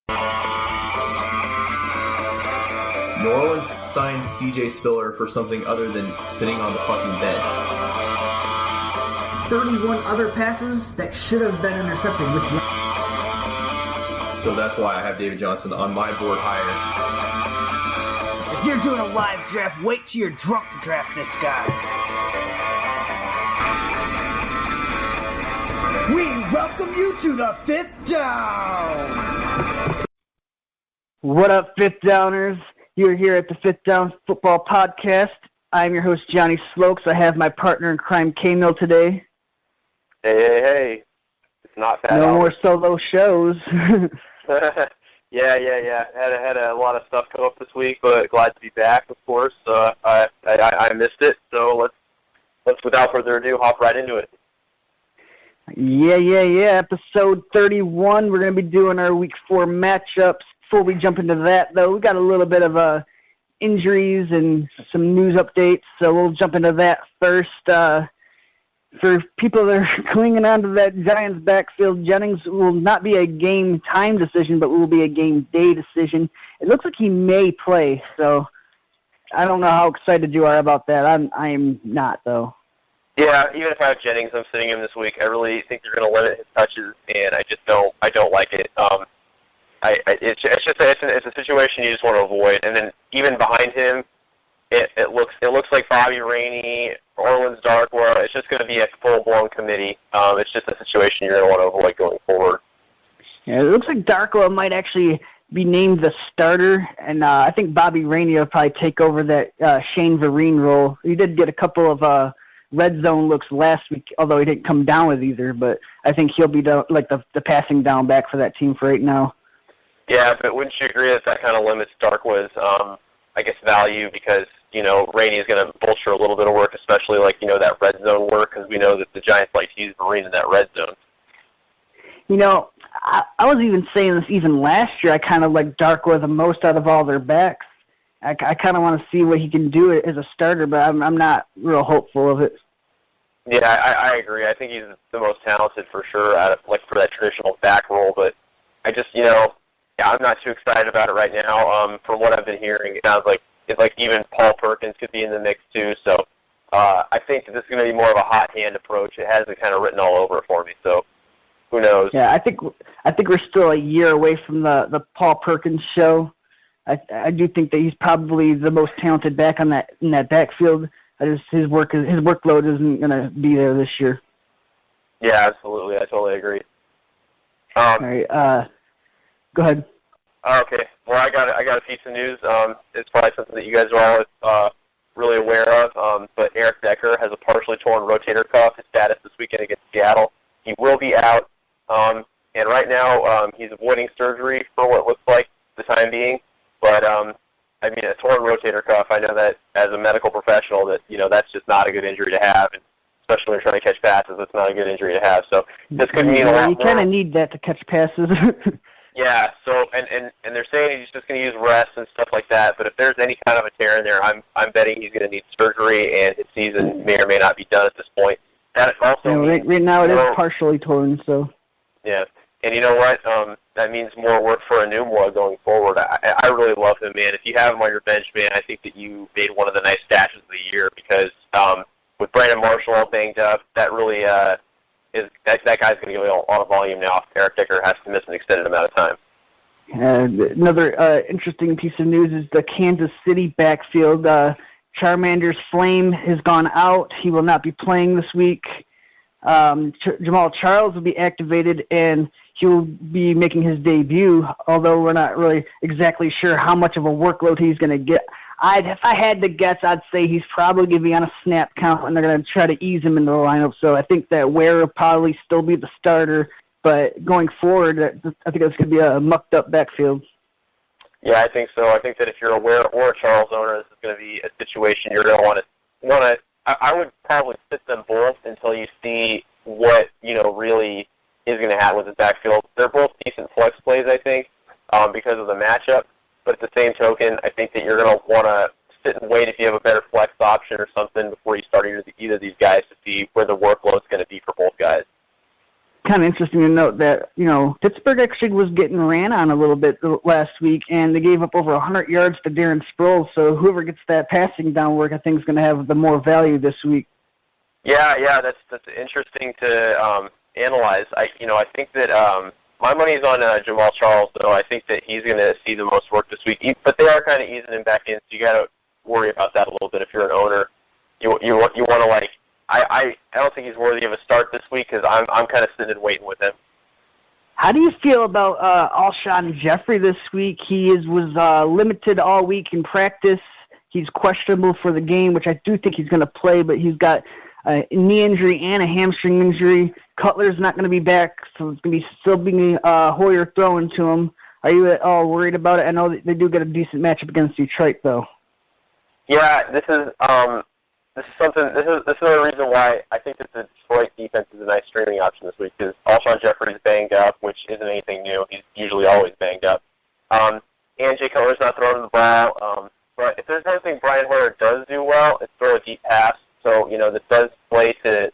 New Orleans signed C.J. Spiller for something other than sitting on the fucking bench. 31 other passes that should have been intercepted with you. So that's why I have David Johnson on my board higher. If you're doing a live draft, wait till you're drunk to draft this guy. We welcome you to the Fifth Down. What up, Fifth Downers? You're here at the Fifth Down Football Podcast. I'm your host, Johnny Slokes. I have my partner in crime, K-Mill, today. Hey. It's not bad. No more solo shows. Yeah. Had a lot of stuff come up this week, but glad to be back, of course. I missed it, so let's without further ado hop right into it. Yeah. Episode 31. We're going to be doing our Week 4 matchups. Before we jump into that, though, we got a little bit of injuries and some news updates, so we'll jump into that first. For people that are clinging on to that Giants backfield, Jennings will not be a game time decision, but will be a game day decision. It looks like he may play, so I don't know how excited you are about that. I'm not, though. Yeah, even if I have Jennings, I'm sitting him this week. I really think they're going to limit his touches, and I don't like it. It's a situation you just want to avoid. And then even behind him, it looks like Bobby Rainey, Orleans Darkwa. It's just going to be a full-blown committee. It's just a situation you're going to want to avoid going forward. Yeah, it looks like Darkwa might actually be named the starter, and I think Bobby Rainey will probably take over that Shane Vereen role. He did get a couple of red zone looks last week, although he didn't come down with either, but I think he'll be the passing down back for that team for right now. Yeah, but wouldn't you agree that kind of limits Darkwa's, value because, Rainey is going to vulture a little bit of work, especially that red zone work, because we know that the Giants like to use Vereen in that red zone. I was even saying this even last year. I kind of like Darkwa the most out of all their backs. I kind of want to see what he can do as a starter, but I'm not real hopeful of it. Yeah, I agree. I think he's the most talented for sure for that traditional back role, but I just, I'm not too excited about it right now. From what I've been hearing, it sounds like even Paul Perkins could be in the mix too. So I think this is going to be more of a hot hand approach. It has it kind of written all over it for me. So who knows? Yeah, I think we're still a year away from the Paul Perkins show. I do think that he's probably the most talented back in that backfield. His workload isn't going to be there this year. Yeah, absolutely. I totally agree. All right. Go ahead. Okay. Well, I got a piece of news. It's probably something that you guys are all really aware of. But Eric Decker has a partially torn rotator cuff. His status this weekend against Seattle. He will be out. And right now he's avoiding surgery for what looks like the time being. But a torn rotator cuff. I know that as a medical professional that that's just not a good injury to have, and especially when you're trying to catch passes, it's not a good injury to have. So this could mean a lot more. You kind of need that to catch passes. Yeah, so and they're saying he's just going to use rest and stuff like that. But if there's any kind of a tear in there, I'm betting he's going to need surgery, and his season may or may not be done at this point. That also right now it is partially torn. So yeah, and you know what? That means more work for Enumwa going forward. I really love him, man. If you have him on your bench, man, I think that you made one of the nice stashes of the year because with Brandon Marshall all banged up, that really that guy's going to get a lot of volume now if Eric Decker has to miss an extended amount of time. Another interesting piece of news is the Kansas City backfield. Charmander's Flame has gone out. He will not be playing this week. Jamal Charles will be activated, and he'll be making his debut, although we're not really exactly sure how much of a workload he's going to get. If I had to guess, I'd say he's probably going to be on a snap count, and they're going to try to ease him into the lineup. So I think that Ware will probably still be the starter, but going forward, I think it's going to be a mucked-up backfield. Yeah, I think so. I think that if you're a Ware or a Charles owner, this is going to be a situation you're going to want to. I would probably sit them both until you see what really is going to happen with the backfield. They're both decent flex plays, I think, because of the matchup. But at the same token, I think that you're going to want to sit and wait if you have a better flex option or something before you start either of these guys to see where the workload is going to be for both guys. kind of interesting to note that, Pittsburgh actually was getting ran on a little bit last week, and they gave up over 100 yards to Darren Sproles. So whoever gets that passing down work, I think, is going to have the more value this week. Yeah, that's interesting to analyze. I think that my money's on Jamal Charles, though. I think that he's going to see the most work this week. But they are kind of easing him back in, so you got to worry about that a little bit if you're an owner. You want to I don't think he's worthy of a start this week because I'm kind of sitting and waiting with him. How do you feel about Alshon Jeffrey this week? He was limited all week in practice. He's questionable for the game, which I do think he's going to play, but he's got a knee injury and a hamstring injury. Cutler's not going to be back, so it's going to be still being Hoyer throwing to him. Are you at all worried about it? I know that they do get a decent matchup against Detroit, though. Yeah, this is another reason why I think that the Detroit defense is a nice streaming option this week because Alshon Jeffrey's banged up, which isn't anything new. He's usually always banged up. And Jay Cutler's not throwing the ball. But if there's one thing Brian Hoyer does do well, it's throw a deep pass. So, this does play to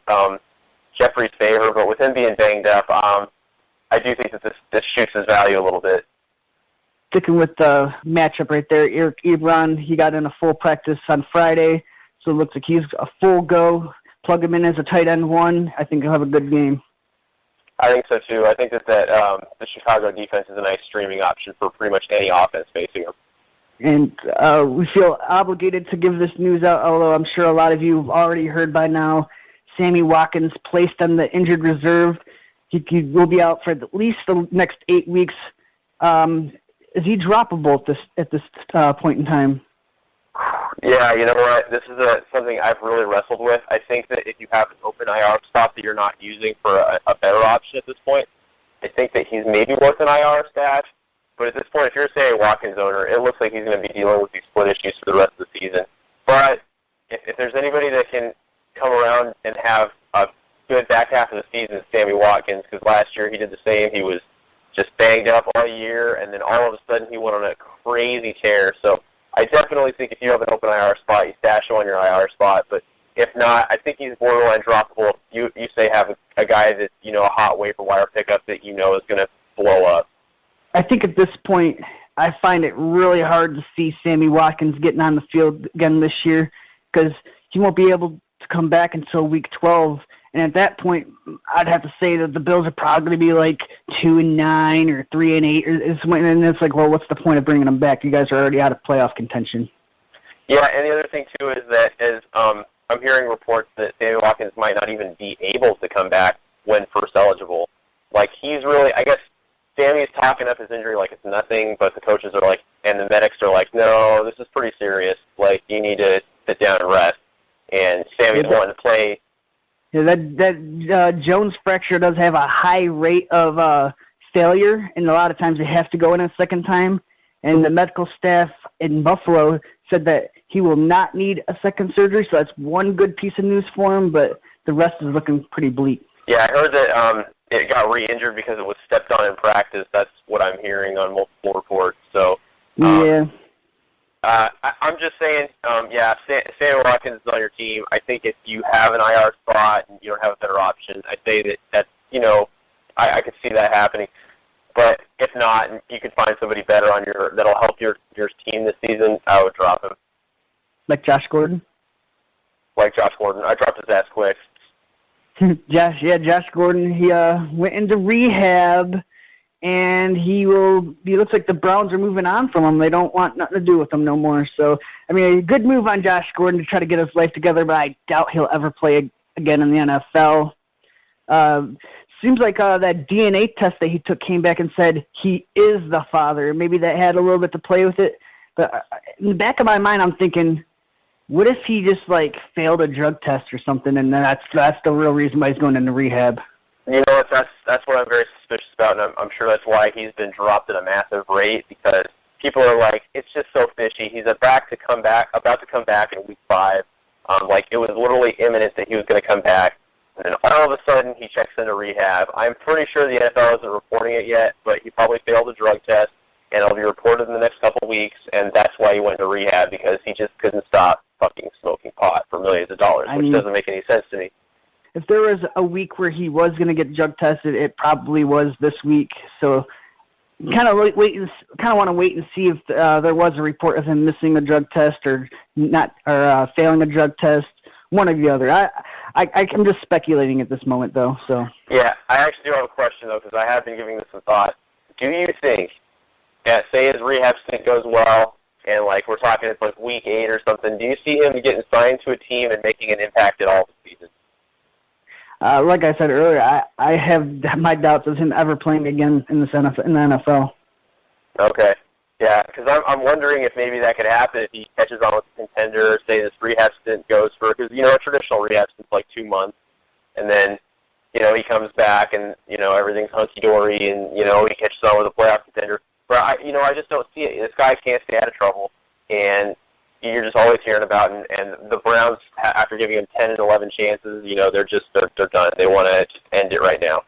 Jeffrey's favor. But with him being banged up, I do think that this shoots his value a little bit. Sticking with the matchup right there, Eric Ebron, he got in a full practice on Friday. So it looks like he's a full go. Plug him in as a tight end one. I think he'll have a good game. I think so, too. I think that the Chicago defense is a nice streaming option for pretty much any offense facing them. And we feel obligated to give this news out, although I'm sure a lot of you have already heard by now. Sammy Watkins placed on the injured reserve. He will be out for at least the next 8 weeks. Is he droppable at this point in time? Yeah, you know what? This is something I've really wrestled with. I think that if you have an open IR spot that you're not using for a better option at this point, I think that he's maybe worth an IR stash. But at this point, if you're a Sammy Watkins owner, it looks like he's going to be dealing with these split issues for the rest of the season. But if there's anybody that can come around and have a good back half of the season, it's Sammy Watkins, because last year he did the same. He was just banged up all year, and then all of a sudden he went on a crazy tear. So I definitely think if you have an open IR spot, you stash him on your IR spot. But if not, I think he's borderline droppable. You say have a guy that's, a hot waiver wire pickup that is going to blow up. I think at this point, I find it really hard to see Sammy Watkins getting on the field again this year because he won't be able to come back until week 12. And at that point, I'd have to say that the Bills are probably going to be like 2-9 or 3-8. And it's like, well, what's the point of bringing them back? You guys are already out of playoff contention. Yeah, and the other thing, too, is that I'm hearing reports that Sammy Watkins might not even be able to come back when first eligible. Like, he's really, I guess, Sammy's talking up his injury like it's nothing, but the coaches are like, and the medics are like, no, this is pretty serious. Like, you need to sit down and rest. And Sammy's wanting to play. Yeah, that Jones fracture does have a high rate of failure, and a lot of times they have to go in a second time. And the medical staff in Buffalo said that he will not need a second surgery, so that's one good piece of news for him, but the rest is looking pretty bleak. Yeah, I heard that it got re-injured because it was stepped on in practice. That's what I'm hearing on multiple reports. So, yeah. I'm just saying, Sammy Watkins is on your team. I think if you have an IR spot and you don't have a better option, I say that's I could see that happening. But if not, and you can find somebody better that'll help your team this season, I would drop him. Like Josh Gordon? Like Josh Gordon. I dropped his ass quick. Josh Gordon, he went into rehab, and he looks like the Browns are moving on from him. They don't want nothing to do with him no more. So, I mean, a good move on Josh Gordon to try to get his life together, but I doubt he'll ever play again in the NFL. Seems like that DNA test that he took came back and said he is the father. Maybe that had a little bit to play with it. But in the back of my mind, I'm thinking, what if he just, failed a drug test or something, and that's the real reason why he's going into rehab? You know what, that's what I'm very suspicious about, and I'm sure that's why he's been dropped at a massive rate, because people are like, it's just so fishy. He's about to come back in week 5. It was literally imminent that he was going to come back, and then all of a sudden he checks into rehab. I'm pretty sure the NFL isn't reporting it yet, but he probably failed a drug test, and it'll be reported in the next couple of weeks, and that's why he went to rehab, because he just couldn't stop fucking smoking pot for millions of dollars, which doesn't make any sense to me. if there was a week where he was going to get drug tested, it probably was this week. So kind of want to wait and see if there was a report of him missing a drug test or not, or failing a drug test. One or the other. I'm just speculating at this moment, though. So yeah, I actually do have a question though, because I have been giving this some thought. Do you think that, say his rehab stint goes well, and like we're talking it's like week 8 or something, do you see him getting signed to a team and making an impact at all this season? Like I said earlier, I have my doubts of him ever playing again in the NFL. Okay. Yeah, because I'm wondering if maybe that could happen if he catches on with a contender, say this rehab stint goes for, because, a traditional rehab stint's like 2 months, and then, he comes back and, everything's hunky-dory and, he catches on with a playoff contender. But, I just don't see it. This guy can't stay out of trouble, and you're just always hearing about it. And the Browns, after giving him 10 and 11 chances, they're done. They want to just end it right now.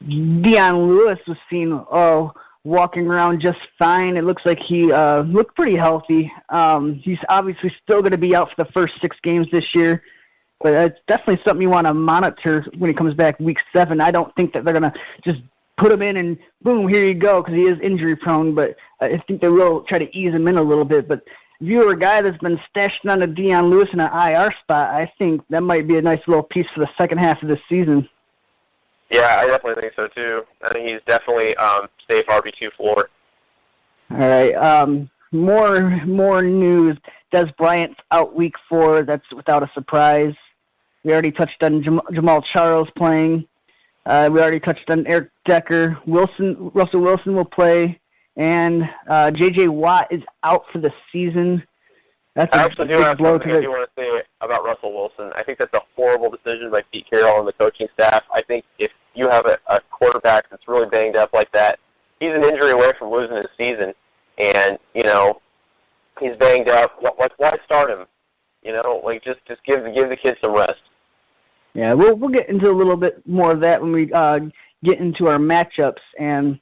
Dion Lewis was seen walking around just fine. It looks like he looked pretty healthy. He's obviously still going to be out for the first 6 games this year, but it's definitely something you want to monitor when he comes back week 7. I don't think that they're going to just put him in and boom, here you go, because he is injury prone, but I think they will try to ease him in a little bit. But if you're a guy that's been stashed on a Dion Lewis in an IR spot, I think that might be a nice little piece for the second half of this season. Yeah, I definitely think so, too. I think he's definitely safe RB2 floor. All right. More news. Des Bryant's out week 4. That's without a surprise. We already touched on Jamal Charles playing. We already touched on Eric Decker. Russell Wilson will play. And J.J. Watt is out for the season. That's I actually do have something I do want to say about Russell Wilson. I think that's a horrible decision by Pete Carroll and the coaching staff. I think if you have a quarterback that's really banged up like that, he's an injury away from losing his season. And, he's banged up. Why start him? Just give the kid some rest. Yeah, we'll get into a little bit more of that when we get into our matchups. And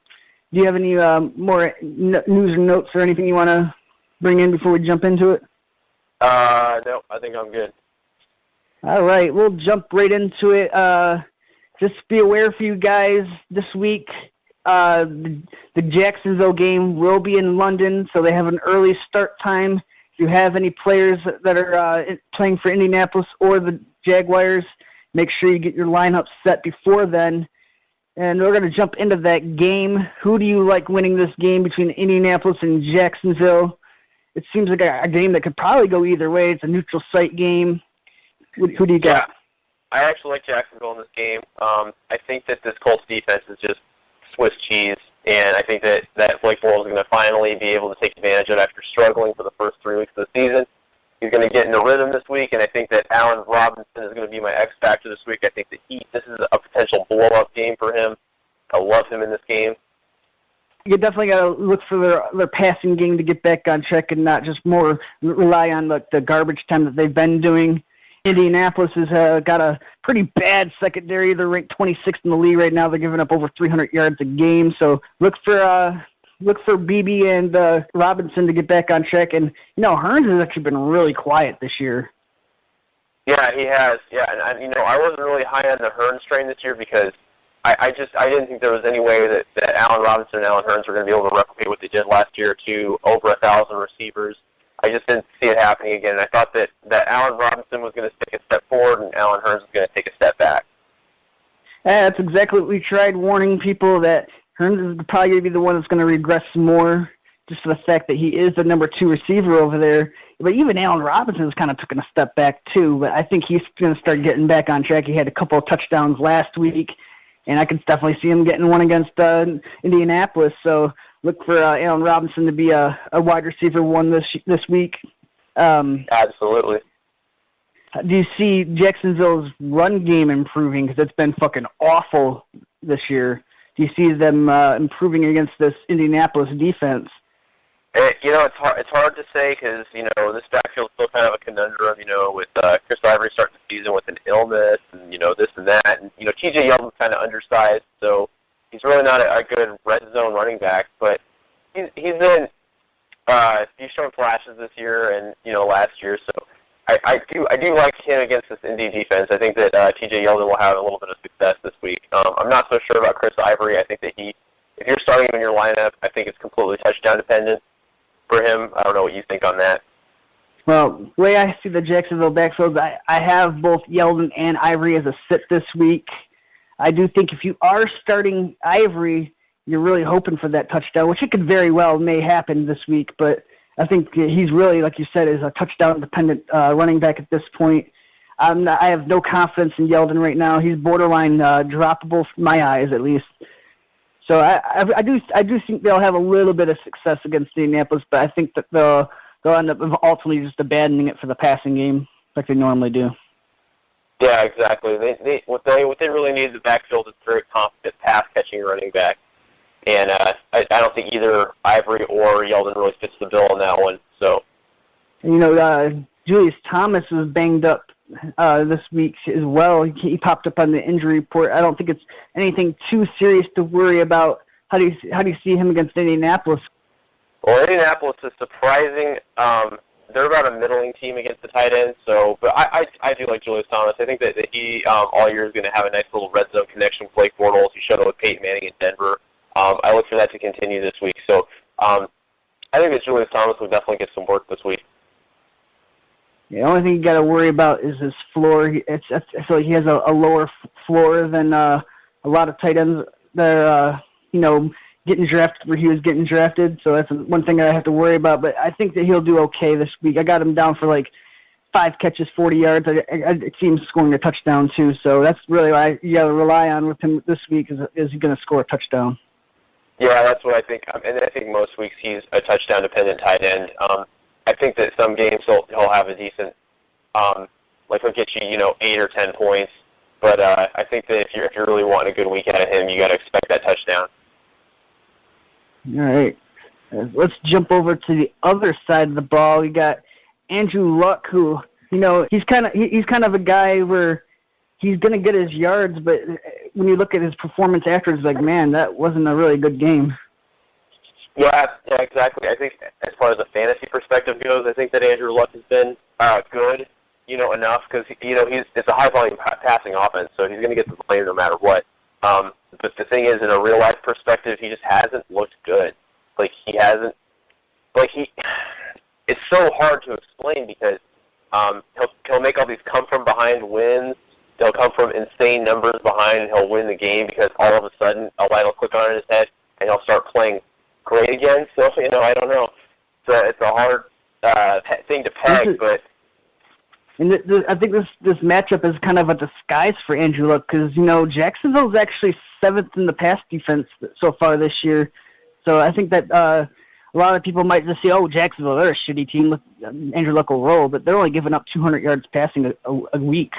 do you have any more news or notes or anything you want to bring in before we jump into it? No, I think I'm good. All right, we'll jump right into it. Just be aware for you guys this week, the Jacksonville game will be in London, so they have an early start time. If you have any players that are playing for Indianapolis or the Jaguars, make sure you get your lineup set before then. And we're going to jump into that game. Who do you like winning this game between Indianapolis and Jacksonville? It seems like a game that could probably go either way. It's a neutral site game. Who do you got? Yeah, I actually like Jacksonville in this game. I think that this Colts defense is just Swiss cheese, and I think that Blake Bortles is going to finally be able to take advantage of it after struggling for the first 3 weeks of the season. He's going to get into rhythm this week, and I think that Allen Robinson is going to be my X factor this week. I think that this is a potential blow-up game for him. I love him in this game. You definitely got to look for their passing game to get back on track and not just more rely on the garbage time that they've been doing. Indianapolis has got a pretty bad secondary. They're ranked 26th in the league right now. They're giving up over 300 yards a game. So look for Beebe and Robinson to get back on track. And, Hearns has actually been really quiet this year. Yeah, he has. Yeah, and I wasn't really high on the Hearns train this year because I didn't think there was any way that Allen Robinson and Allen Hearns were going to be able to replicate what they did last year to over 1,000 receivers. I just didn't see it happening again. And I thought that Allen Robinson was going to take a step forward and Allen Hearns was going to take a step back. Yeah, that's exactly what we tried warning people, that Hearns is probably going to be the one that's going to regress more just for the fact that he is the number 2 receiver over there. But even Allen Robinson has kind of taken a step back too. But I think he's going to start getting back on track. He had a couple of touchdowns last week, and I can definitely see him getting one against Indianapolis. So look for Allen Robinson to be a wide receiver 1 this week. Absolutely. Do you see Jacksonville's run game improving? Because it's been fucking awful this year. Do you see them improving against this Indianapolis defense? It's hard to say because, this backfield's still kind of a conundrum, with Chris Ivory starting the season with an illness and, this and that. And, T.J. Yeldon's kind of undersized, so he's really not a good red zone running back. But he's shown flashes this year and, last year. So I do like him against this Indy defense. I think that T.J. Yeldon will have a little bit of success this week. I'm not so sure about Chris Ivory. I think that if you're starting him in your lineup, I think it's completely touchdown dependent for him. I don't know what you think on that. Well, the way I see the Jacksonville backfield, I have both Yeldon and Ivory as a sit this week. I do think if you are starting Ivory, you're really hoping for that touchdown, which it could very well may happen this week. But I think he's really, like you said, is a touchdown-dependent running back at this point. I have no confidence in Yeldon right now. He's borderline droppable from my eyes, at least. So I do think they'll have a little bit of success against Indianapolis, but I think that they'll end up ultimately just abandoning it for the passing game like they normally do. Yeah, exactly. What they really need is the backfield is very competent pass-catching running back. And I don't think either Ivory or Yeldon really fits the bill on that one. So, Julius Thomas was banged up this week as well. He popped up on the injury report. I don't think it's anything too serious to worry about. How do you see him against Indianapolis? Well, Indianapolis is surprising. They're about a middling team against the tight end. So, but I do like Julius Thomas. I think that he all year is going to have a nice little red zone connection with Blake Bortles. He showed it with Peyton Manning in Denver. I look for that to continue this week. So I think that Julius Thomas will definitely get some work this week. The only thing you got to worry about is his floor. I feel like he has a lower floor than a lot of tight ends that are, getting drafted where he was getting drafted. So that's one thing I have to worry about. But I think that he'll do okay this week. I got him down for like 5 catches, 40 yards. I see him scoring a touchdown too. So that's really what you got to rely on with him this week is he going to score a touchdown. Yeah, that's what I think. And I think most weeks he's a touchdown-dependent tight end. I think that some games he'll have a decent, he'll get you, 8 or 10 points. But I think that if you're really wanting a good week out of him, you got to expect that touchdown. All right. Let's jump over to the other side of the ball. We got Andrew Luck, who, he's kind of a guy where he's going to get his yards, but when you look at his performance after, it's like, man, that wasn't a really good game. Yeah, exactly. I think as far as the fantasy perspective goes, I think that Andrew Luck has been good, enough because, it's a high-volume passing offense, so he's going to get the blame no matter what. But the thing is, in a real-life perspective, he just hasn't looked good. It's so hard to explain because he'll make all these come-from-behind wins. They'll come from insane numbers behind, and he'll win the game because all of a sudden a light will click on in his head, and he'll start playing great again. So, I don't know. So it's a hard thing to peg, but... And I think this matchup is kind of a disguise for Andrew Luck because, Jacksonville's actually 7th in the pass defense so far this year. So I think that a lot of people might just say, oh, Jacksonville, they're a shitty team. Andrew Luck will roll, but they're only giving up 200 yards passing a week.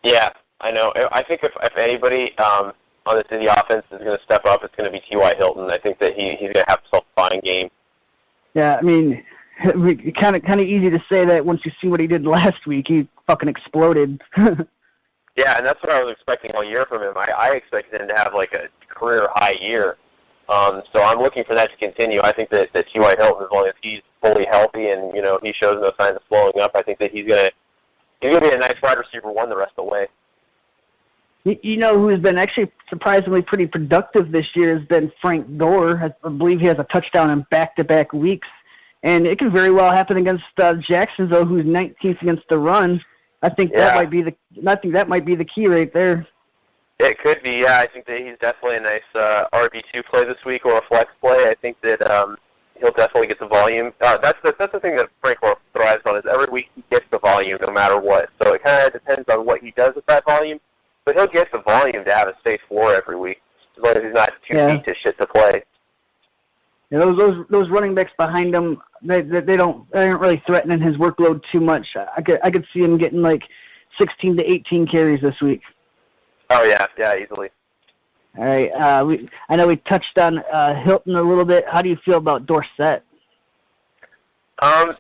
Yeah, I know. I think if anybody on this Indy offense is going to step up, it's going to be T.Y. Hilton. I think that he's going to have a self-defining game. Yeah, I mean, kind of easy to say that once you see what he did last week. He fucking exploded. Yeah, and that's what I was expecting all year from him. I expected him to have like a career-high year. So I'm looking for that to continue. I think that T.Y. Hilton, as long as he's fully healthy and, he shows no signs of slowing up, I think that he's going to be a nice wide receiver one the rest of the way. Who's been actually surprisingly pretty productive this year has been Frank Gore. I believe he has a touchdown in back-to-back weeks. And it can very well happen against Jacksonville, who's 19th against the run. I think that might be the key right there. It could be, yeah. I think that he's definitely a nice RB2 play this week or a flex play. I think that he'll definitely get the volume. That's the thing that Frank Gore thrives on is every week he gets the volume no matter what. So it kind of depends on what he does with that volume. But he'll get the volume to have a safe floor every week as long as he's not too deep to shit to play. Yeah, those running backs behind him, they aren't really threatening his workload too much. I could see him getting like 16 to 18 carries this week. Oh yeah, easily. All right, I know we touched on Hilton a little bit. How do you feel about Dorsett?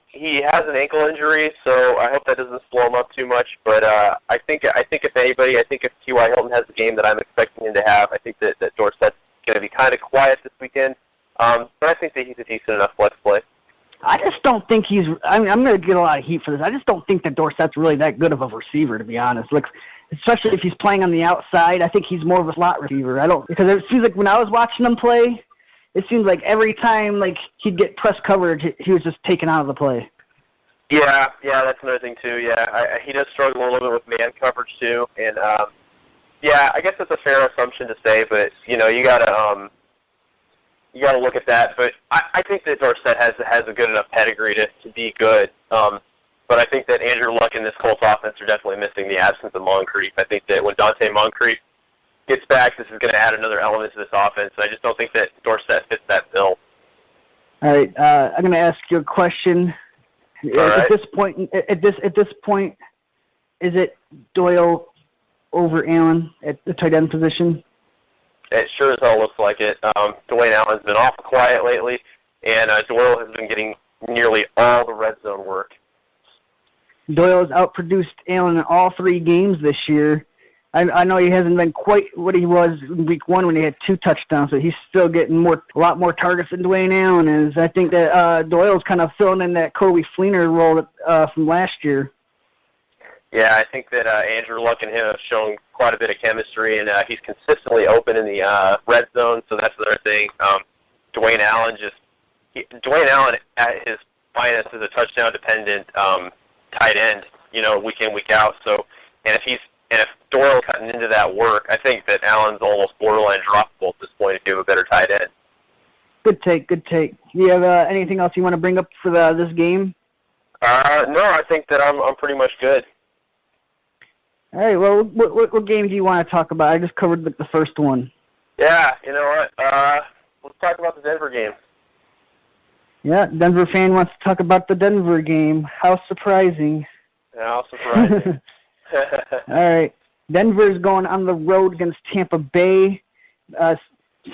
He has an ankle injury, so I hope that doesn't slow him up too much. But I think if anybody, if T.Y. Hilton has the game that I'm expecting him to have, I think that Dorsett's going to be kind of quiet this weekend. But I think that he's a decent enough flex play. I just don't think he's. I'm going to get a lot of heat for this. I just don't think that Dorsett's really that good of a receiver, to be honest. Like, especially if he's playing on the outside, I think he's more of a slot receiver. Because it seems like when I was watching him play, it seems like every time like he'd get press coverage, he was just taken out of the play. Yeah, that's another thing too. Yeah, he does struggle a little bit with man coverage too, and yeah, I guess that's a fair assumption to say, but you gotta look at that. But I think that Dorsett has a good enough pedigree to be good. But I think that Andrew Luck and this Colts offense are definitely missing the absence of Moncrief. I think that when Dante Moncrief gets back, this is going to add another element to this offense. And I just don't think that Dorsett fits that bill. All right, I'm going to ask you a question. At this point, is it Doyle over Allen at the tight end position? It sure as hell looks like it. Dwayne Allen's been awful quiet lately, and Doyle has been getting nearly all the red zone work. Doyle has outproduced Allen in all 3 games this year. I know he hasn't been quite what he was in week 1 when he had 2 touchdowns, but he's still getting a lot more targets than Dwayne Allen is. I think that Doyle's kind of filling in that Coby Fleener role from last year. Yeah, I think that Andrew Luck and him have shown quite a bit of chemistry, and he's consistently open in the red zone, so that's another thing. Dwayne Allen at his finest is a touchdown-dependent tight end, week in, week out. So, and if Doyle cutting into that work, I think that Allen's almost borderline droppable at this point if you have a better tight end. Good take. Do you have anything else you want to bring up for this game? No, I think that I'm pretty much good. All right, well, what game do you want to talk about? I just covered the first one. Yeah, you know what? Let's talk about the Denver game. Yeah, Denver fan wants to talk about the Denver game. How surprising. How surprising. All right. Denver's going on the road against Tampa Bay.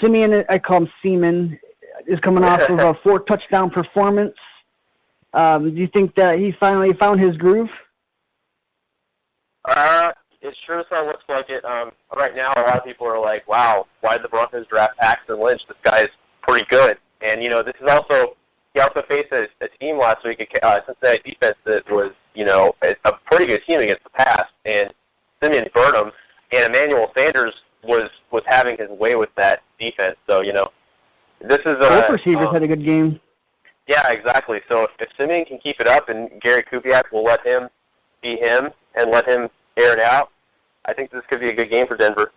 Simeon, I call him Seaman, is coming off of a 4-touchdown performance. Do you think that he finally found his groove? It sure as hell looks like it. Right now, a lot of people are like, wow, why did the Broncos draft Paxton Lynch? This guy's pretty good. And, this is also, he also faced a team last week, a Cincinnati defense that was, a pretty good team against the pass. And Simeon Burnham and Emmanuel Sanders was having his way with that defense. So, this is both receivers had a good game. Yeah, exactly. So if Simeon can keep it up and Gary Kubiak will let him be him and let him air it out, I think this could be a good game for Denver.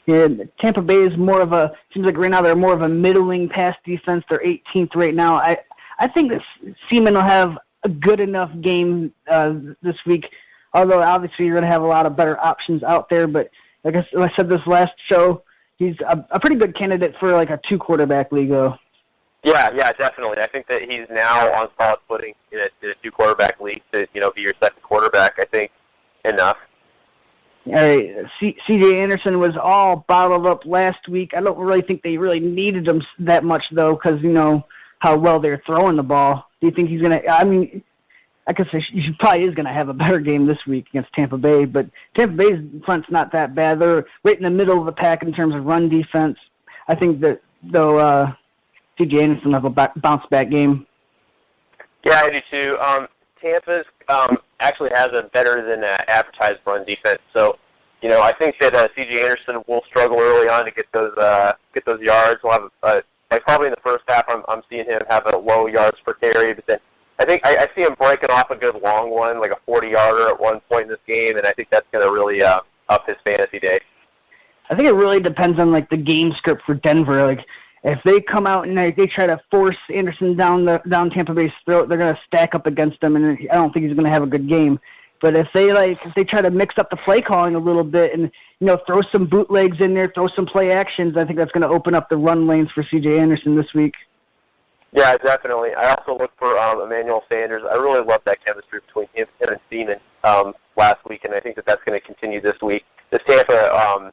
Yeah, Tampa Bay is seems like right now they're more of a middling pass defense. They're 18th right now. I think that Seaman will have a good enough game this week, although obviously you're going to have a lot of better options out there. But like I said this last show, he's a pretty good candidate for like a 2-quarterback league, though. Yeah, definitely. I think that he's now on solid footing in a 2-quarterback league to be your second quarterback. I think enough. All right, C.J. Anderson was all bottled up last week. I don't really think they really needed him that much, though, because how well they're throwing the ball. Do you think he's going to – I mean, I could say he probably is going to have a better game this week against Tampa Bay, but Tampa Bay's front's not that bad. They're right in the middle of the pack in terms of run defense. I think that, though, C.J. Anderson will have a bounce-back game. Yeah, I do, too. Tampa's actually has a better than advertised run defense. So, I think that C.J. Anderson will struggle early on to get those yards. We'll have probably in the first half, I'm seeing him have a low yards per carry. But then I think I see him breaking off a good long one, like a 40-yarder at one point in this game, and I think that's going to really up his fantasy day. I think it really depends on the game script for Denver. Like, if they come out and they try to force Anderson down Tampa Bay's throat, they're going to stack up against him, and I don't think he's going to have a good game. But if they try to mix up the play calling a little bit and throw some bootlegs in there, throw some play actions, I think that's going to open up the run lanes for C.J. Anderson this week. Yeah, definitely. I also look for Emmanuel Sanders. I really love that chemistry between him and Seaman last week, and I think that's going to continue this week. This Tampa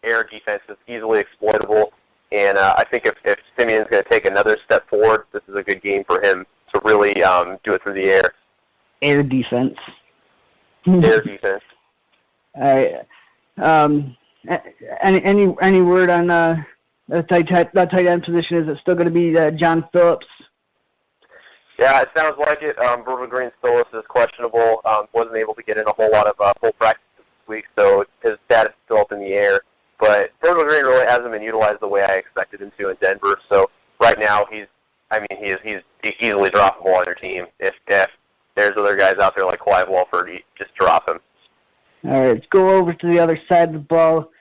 air defense is easily exploitable. And I think if Simeon's going to take another step forward, this is a good game for him to really do it through the air. Air defense. Air defense. All right. Any word on the tight end position? Is it still going to be John Phillips? Yeah, it sounds like it. Virgil Green-Stollis is questionable. Wasn't able to get in a whole lot of full practice this week, so his status is still up in the air. But Virgil Green really hasn't been utilized the way I expected him to in Denver. So right now he's easily droppable on your team. If there's other guys out there like Clive Walford, you just drop him. All right, let's go over to the other side of the ball.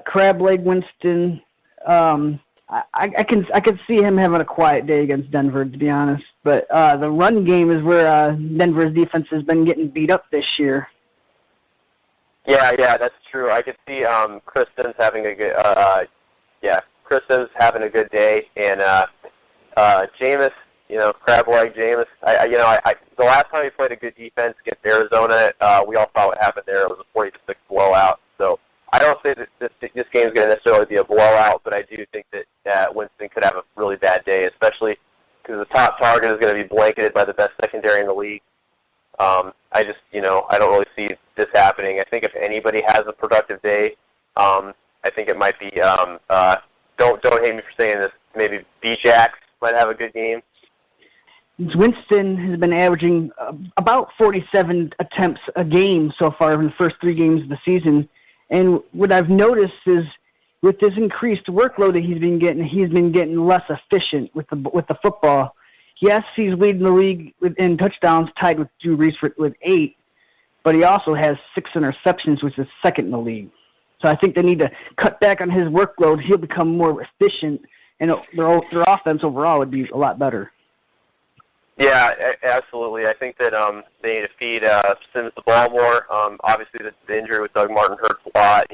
Crab Leg Winston. I can see him having a quiet day against Denver, to be honest. But the run game is where Denver's defense has been getting beat up this year. Yeah, that's true. I could see Chris Sims having a good Chris Sims having a good day, and Jameis, Crab Leg Jameis. The last time he played a good defense against Arizona, we all saw what happened there. It was a 40-6 blowout. So I don't say that this game is going to necessarily be a blowout, but I do think that Winston could have a really bad day, especially because the top target is going to be blanketed by the best secondary in the league. I don't really see this happening. I think if anybody has a productive day, I think it might be, don't hate me for saying this, maybe B-Jax might have a good game. Winston has been averaging about 47 attempts a game so far in the first 3 games of the season. And what I've noticed is with this increased workload that he's been getting less efficient with the football. Yes, he's leading the league in touchdowns, tied with Drew Brees with 8, but he also has 6 interceptions, which is second in the league. So I think they need to cut back on his workload. He'll become more efficient, and their offense overall would be a lot better. Yeah, absolutely. I think that they need to feed Sims the ball more. Obviously, the injury with Doug Martin hurts a lot.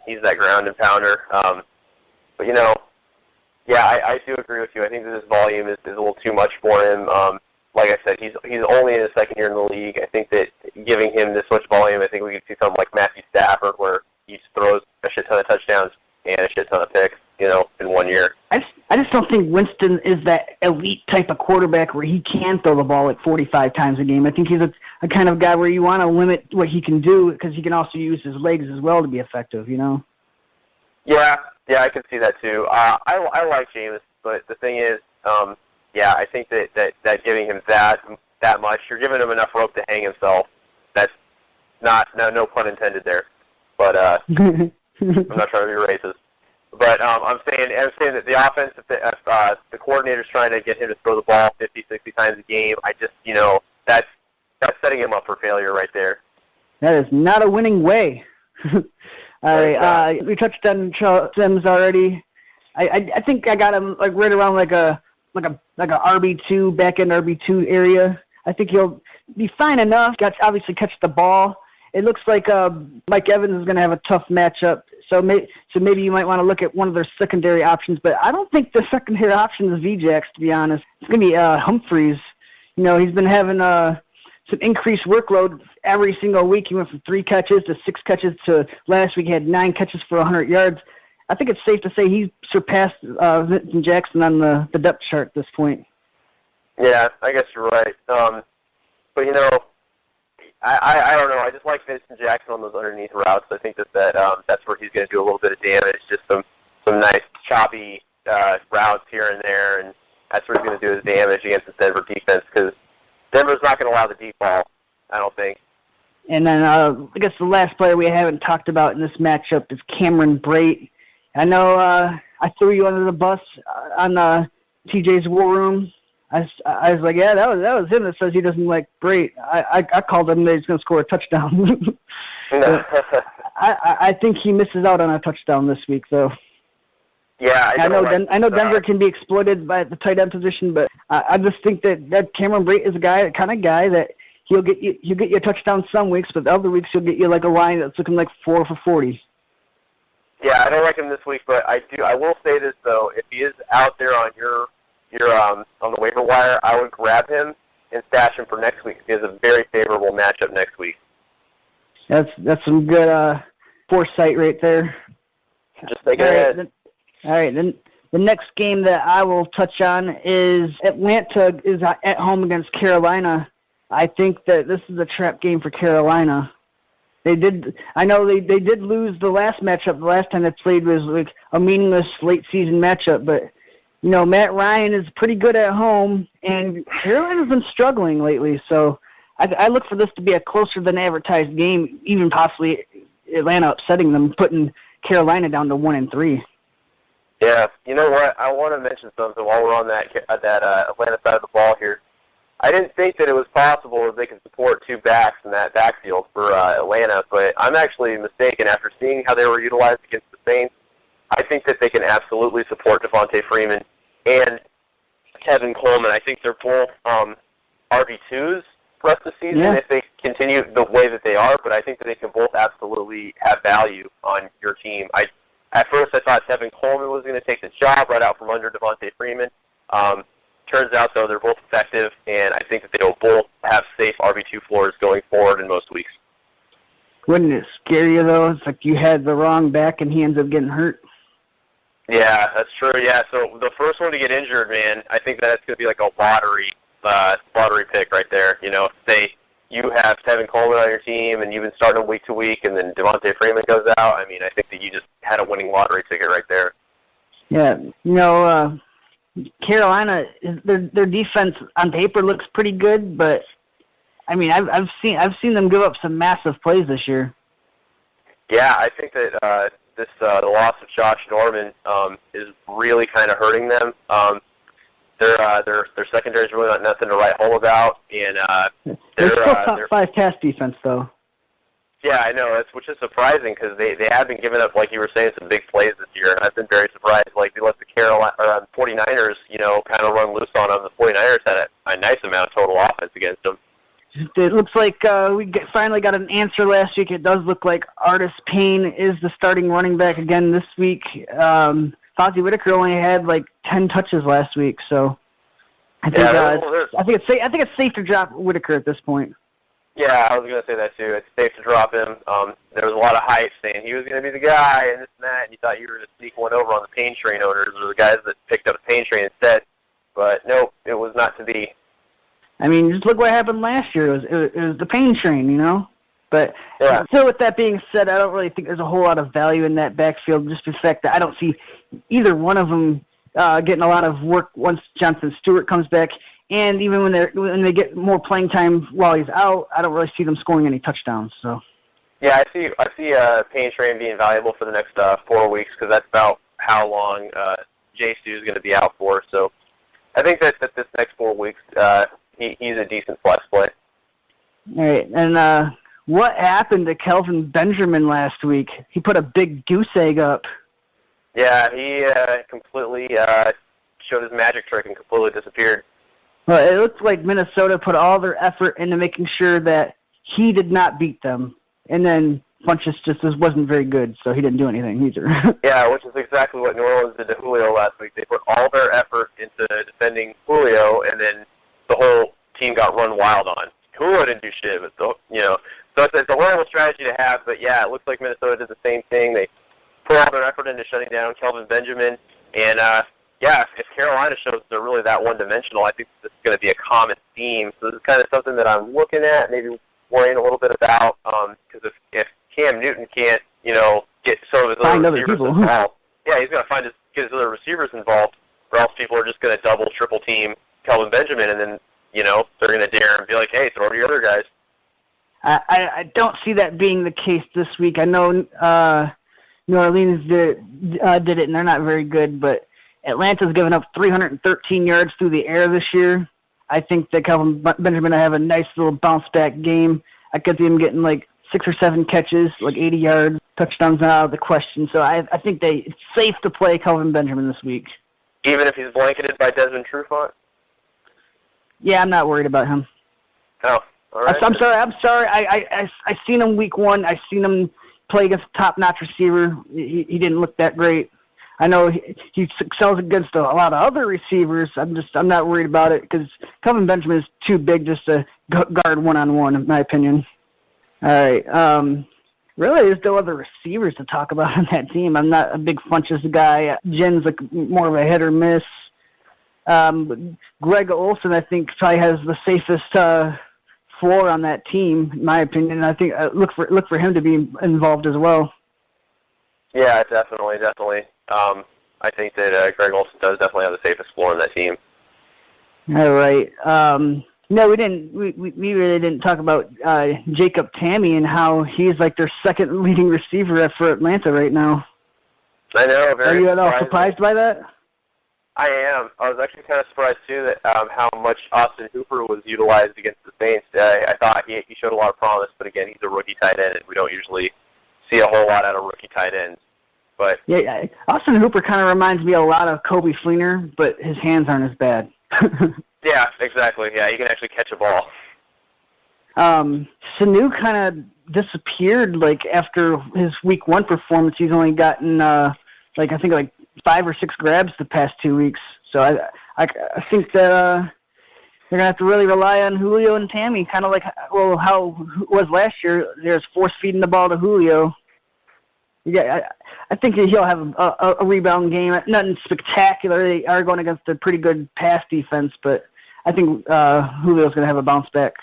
He's that ground and pounder. But I do agree with you. I think that this volume is a little too much for him. Like I said, he's only in his second year in the league. I think that giving him this much volume, I think we could see something like Matthew Stafford, where he just throws a shit ton of touchdowns and a shit ton of picks, in 1 year. I just don't think Winston is that elite type of quarterback where he can throw the ball like 45 times a game. I think he's a kind of guy where you want to limit what he can do because he can also use his legs as well to be effective, Yeah, I can see that too. I like Jameis, but the thing is, I think that giving him that much, you're giving him enough rope to hang himself. That's no pun intended there. But I'm not trying to be racist. But I'm saying that the offense, if the coordinator's trying to get him to throw the ball 50, 60 times a game, I just, that's setting him up for failure right there. That is not a winning way. All right, we touched on Sims already. I think I got him like right around like a RB2, back end RB2 area. I think he'll be fine enough. Obviously catch the ball. It looks like Mike Evans is going to have a tough matchup. So maybe you might want to look at one of their secondary options. But I don't think the secondary option is V-Jax, to be honest. It's going to be Humphreys. He's been having some increased workload every single week. He went from 3 catches to 6 catches to last week he had 9 catches for 100 yards. I think it's safe to say he's surpassed Vincent Jackson on the depth chart at this point. Yeah, I guess you're right. But, I don't know. I just like Vincent Jackson on those underneath routes. I think that's where he's going to do a little bit of damage, just some nice choppy routes here and there, and that's where he's going to do his damage against the Denver defense because Denver's not going to allow the deep ball, I don't think. And then I guess the last player we haven't talked about in this matchup is Cameron Brate. I know I threw you under the bus on TJ's War Room. I was like, yeah, that was him that says he doesn't like Brate. I called him that he's going to score a touchdown. I think he misses out on a touchdown this week, though. Yeah, I know Denver can be exploited by the tight end position, but I just think that Cameron Brate is the kind of guy that he'll get you a touchdown some weeks, but the other weeks he'll get you like a line that's looking like 4 for 40. Yeah, I don't like him this week, but I will say this though: if he is out there on your on the waiver wire, I would grab him and stash him for next week. He has a very favorable matchup next week. That's some good foresight right there. Just think ahead. All right, then the next game that I will touch on is Atlanta is at home against Carolina. I think that this is a trap game for Carolina. I know they did lose the last matchup. The last time they played was like a meaningless late season matchup, but Matt Ryan is pretty good at home, and Carolina's been struggling lately. So I look for this to be a closer than advertised game, even possibly Atlanta upsetting them, putting Carolina down to 1-3. Yeah, you know what? I want to mention something while we're on that Atlanta side of the ball here. I didn't think that it was possible that they could support two backs in that backfield for Atlanta, but I'm actually mistaken. After seeing how they were utilized against the Saints, I think that they can absolutely support Devontae Freeman and Kevin Coleman. I think they're both RB2s for the rest of the season if they continue the way that they are, but I think that they can both absolutely have value on your team. At first, I thought Kevin Coleman was going to take the job right out from under Devontae Freeman. Turns out, though, they're both effective, and I think that they'll both have safe RB2 floors going forward in most weeks. Wouldn't it scare you, though? It's like you had the wrong back and he ends up getting hurt. Yeah, that's true. Yeah, so the first one to get injured, man, I think that's going to be like a lottery pick right there. Say you have Kevin Coleman on your team and you've been starting week to week, and then Devontae Freeman goes out. I mean, I think that you just had a winning lottery ticket right there. Yeah, Carolina, their defense on paper looks pretty good, but I mean, I've seen them give up some massive plays this year. Yeah, I think that the loss of Josh Norman is really kind of hurting them. Their secondary is really not nothing to write home about, and they're still top 5 pass defense, though. Yeah, I know, which is surprising because they have been giving up, like you were saying, some big plays this year, and I've been very surprised. Like, they let the 49ers, kind of run loose on them. The 49ers had a nice amount of total offense against them. It looks like we finally got an answer last week. It does look like Artis Payne is the starting running back again this week. Fozzie Whitaker only had like 10 touches last week, so I think it's safe to drop Whitaker at this point. Yeah, I was going to say that too. It's safe to drop him. There was a lot of hype saying he was going to be the guy and this and that, and you thought you were going to sneak one over on the Payne train owners or the guys that picked up the Payne train instead. But nope, it was not to be. I mean, just look what happened last year. It was the Payne train, But still, with that being said, I don't really think there's a whole lot of value in that backfield, just the fact that I don't see either one of them getting a lot of work once Jonathan Stewart comes back. And even when they get more playing time while he's out, I don't really see them scoring any touchdowns. So. Yeah, I see Payne train being valuable for the next 4 weeks because that's about how long Jay Stu is going to be out for. So I think that this next 4 weeks he's a decent flex play. All right, and what happened to Kelvin Benjamin last week? He put a big goose egg up. Yeah, he completely showed his magic trick and completely disappeared. Well, it looks like Minnesota put all their effort into making sure that he did not beat them, and then Funchess just wasn't very good, so he didn't do anything either. Yeah, which is exactly what New Orleans did to Julio last week. They put all their effort into defending Julio, and then the whole team got run wild on. Julio didn't do shit, but so it's a horrible strategy to have. But yeah, it looks like Minnesota did the same thing. They put all their effort into shutting down Kelvin Benjamin, and if Carolina shows they're really that one-dimensional, I think this is going to be a common theme. So this is kind of something that I'm looking at, maybe worrying a little bit about, because if Cam Newton can't, get some of his other receivers involved, he's going to get his other receivers involved, or else people are just going to double, triple team Kelvin Benjamin, and then they're going to dare and be like, hey, throw to your other guys. I don't see that being the case this week. I know New Orleans did it, and they're not very good, but Atlanta's given up 313 yards through the air this year. I think that Kelvin Benjamin will have a nice little bounce-back game. I could see him getting like 6 or 7 catches, like 80 yards, touchdowns not out of the question. So I think it's safe to play Kelvin Benjamin this week. Even if he's blanketed by Desmond Trufant? Yeah, I'm not worried about him. Oh, all right. I'm sorry. I seen him week 1. I seen him play against a top-notch receiver. He didn't look that great. I know he excels against a lot of other receivers. I'm not worried about it because Kelvin Benjamin is too big just to guard one-on-one, in my opinion. All right. Really, there's no other receivers to talk about on that team. I'm not a big Funchess guy. Jen's more of a hit or miss. Greg Olsen, I think, probably has the safest floor on that team, in my opinion. I think look for him to be involved as well. Yeah, definitely. I think that Greg Olson does definitely have the safest floor on that team. All right. No, we didn't. We really didn't talk about Jacob Tamme and how he's like their second leading receiver for Atlanta right now. I know. Are you at all surprised by that? I am. I was actually kind of surprised too that how much Austin Hooper was utilized against the Saints. I thought he showed a lot of promise, but again, he's a rookie tight end, and we don't usually see a whole lot out of rookie tight ends. But yeah, Austin Hooper kind of reminds me a lot of Kobe Fleener, but his hands aren't as bad. Yeah, exactly. Yeah, he can actually catch a ball. Sanu kind of disappeared like after his week 1 performance. He's only gotten I think 5 or 6 grabs the past 2 weeks. So I think that they're gonna have to really rely on Julio and Tamme, kind of like how it was last year. There's force feeding the ball to Julio. Yeah, I think that he'll have a rebound game. Nothing spectacular. They are going against a pretty good pass defense, but I think Julio's going to have a bounce back.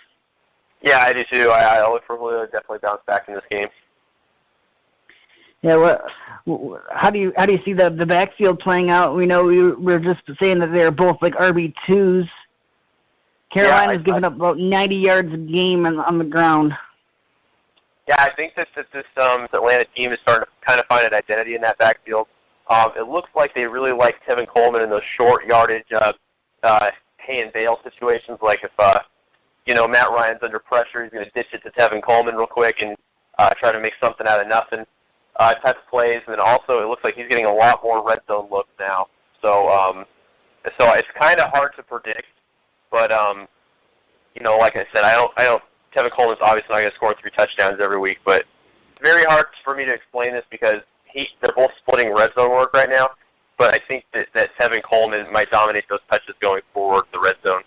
Yeah, I do too. I look for Julio to definitely bounce back in this game. Yeah, how do you see the backfield playing out? We know we're just saying that they're both like RB2s. Carolina's giving up about 90 yards a game on the ground. Yeah, I think that this Atlanta team is starting to kind of find an identity in that backfield. It looks like they really like Tevin Coleman in those short yardage hay and bale situations. Like if Matt Ryan's under pressure, he's going to ditch it to Tevin Coleman real quick and try to make something out of nothing type of plays. And then also it looks like he's getting a lot more red zone looks now. So it's kind of hard to predict, but like I said, I don't. Tevin Coleman's obviously not going to score 3 touchdowns every week, but it's very hard for me to explain this because they're both splitting red zone work right now. But I think that Tevin Coleman might dominate those touches going forward in the red zone.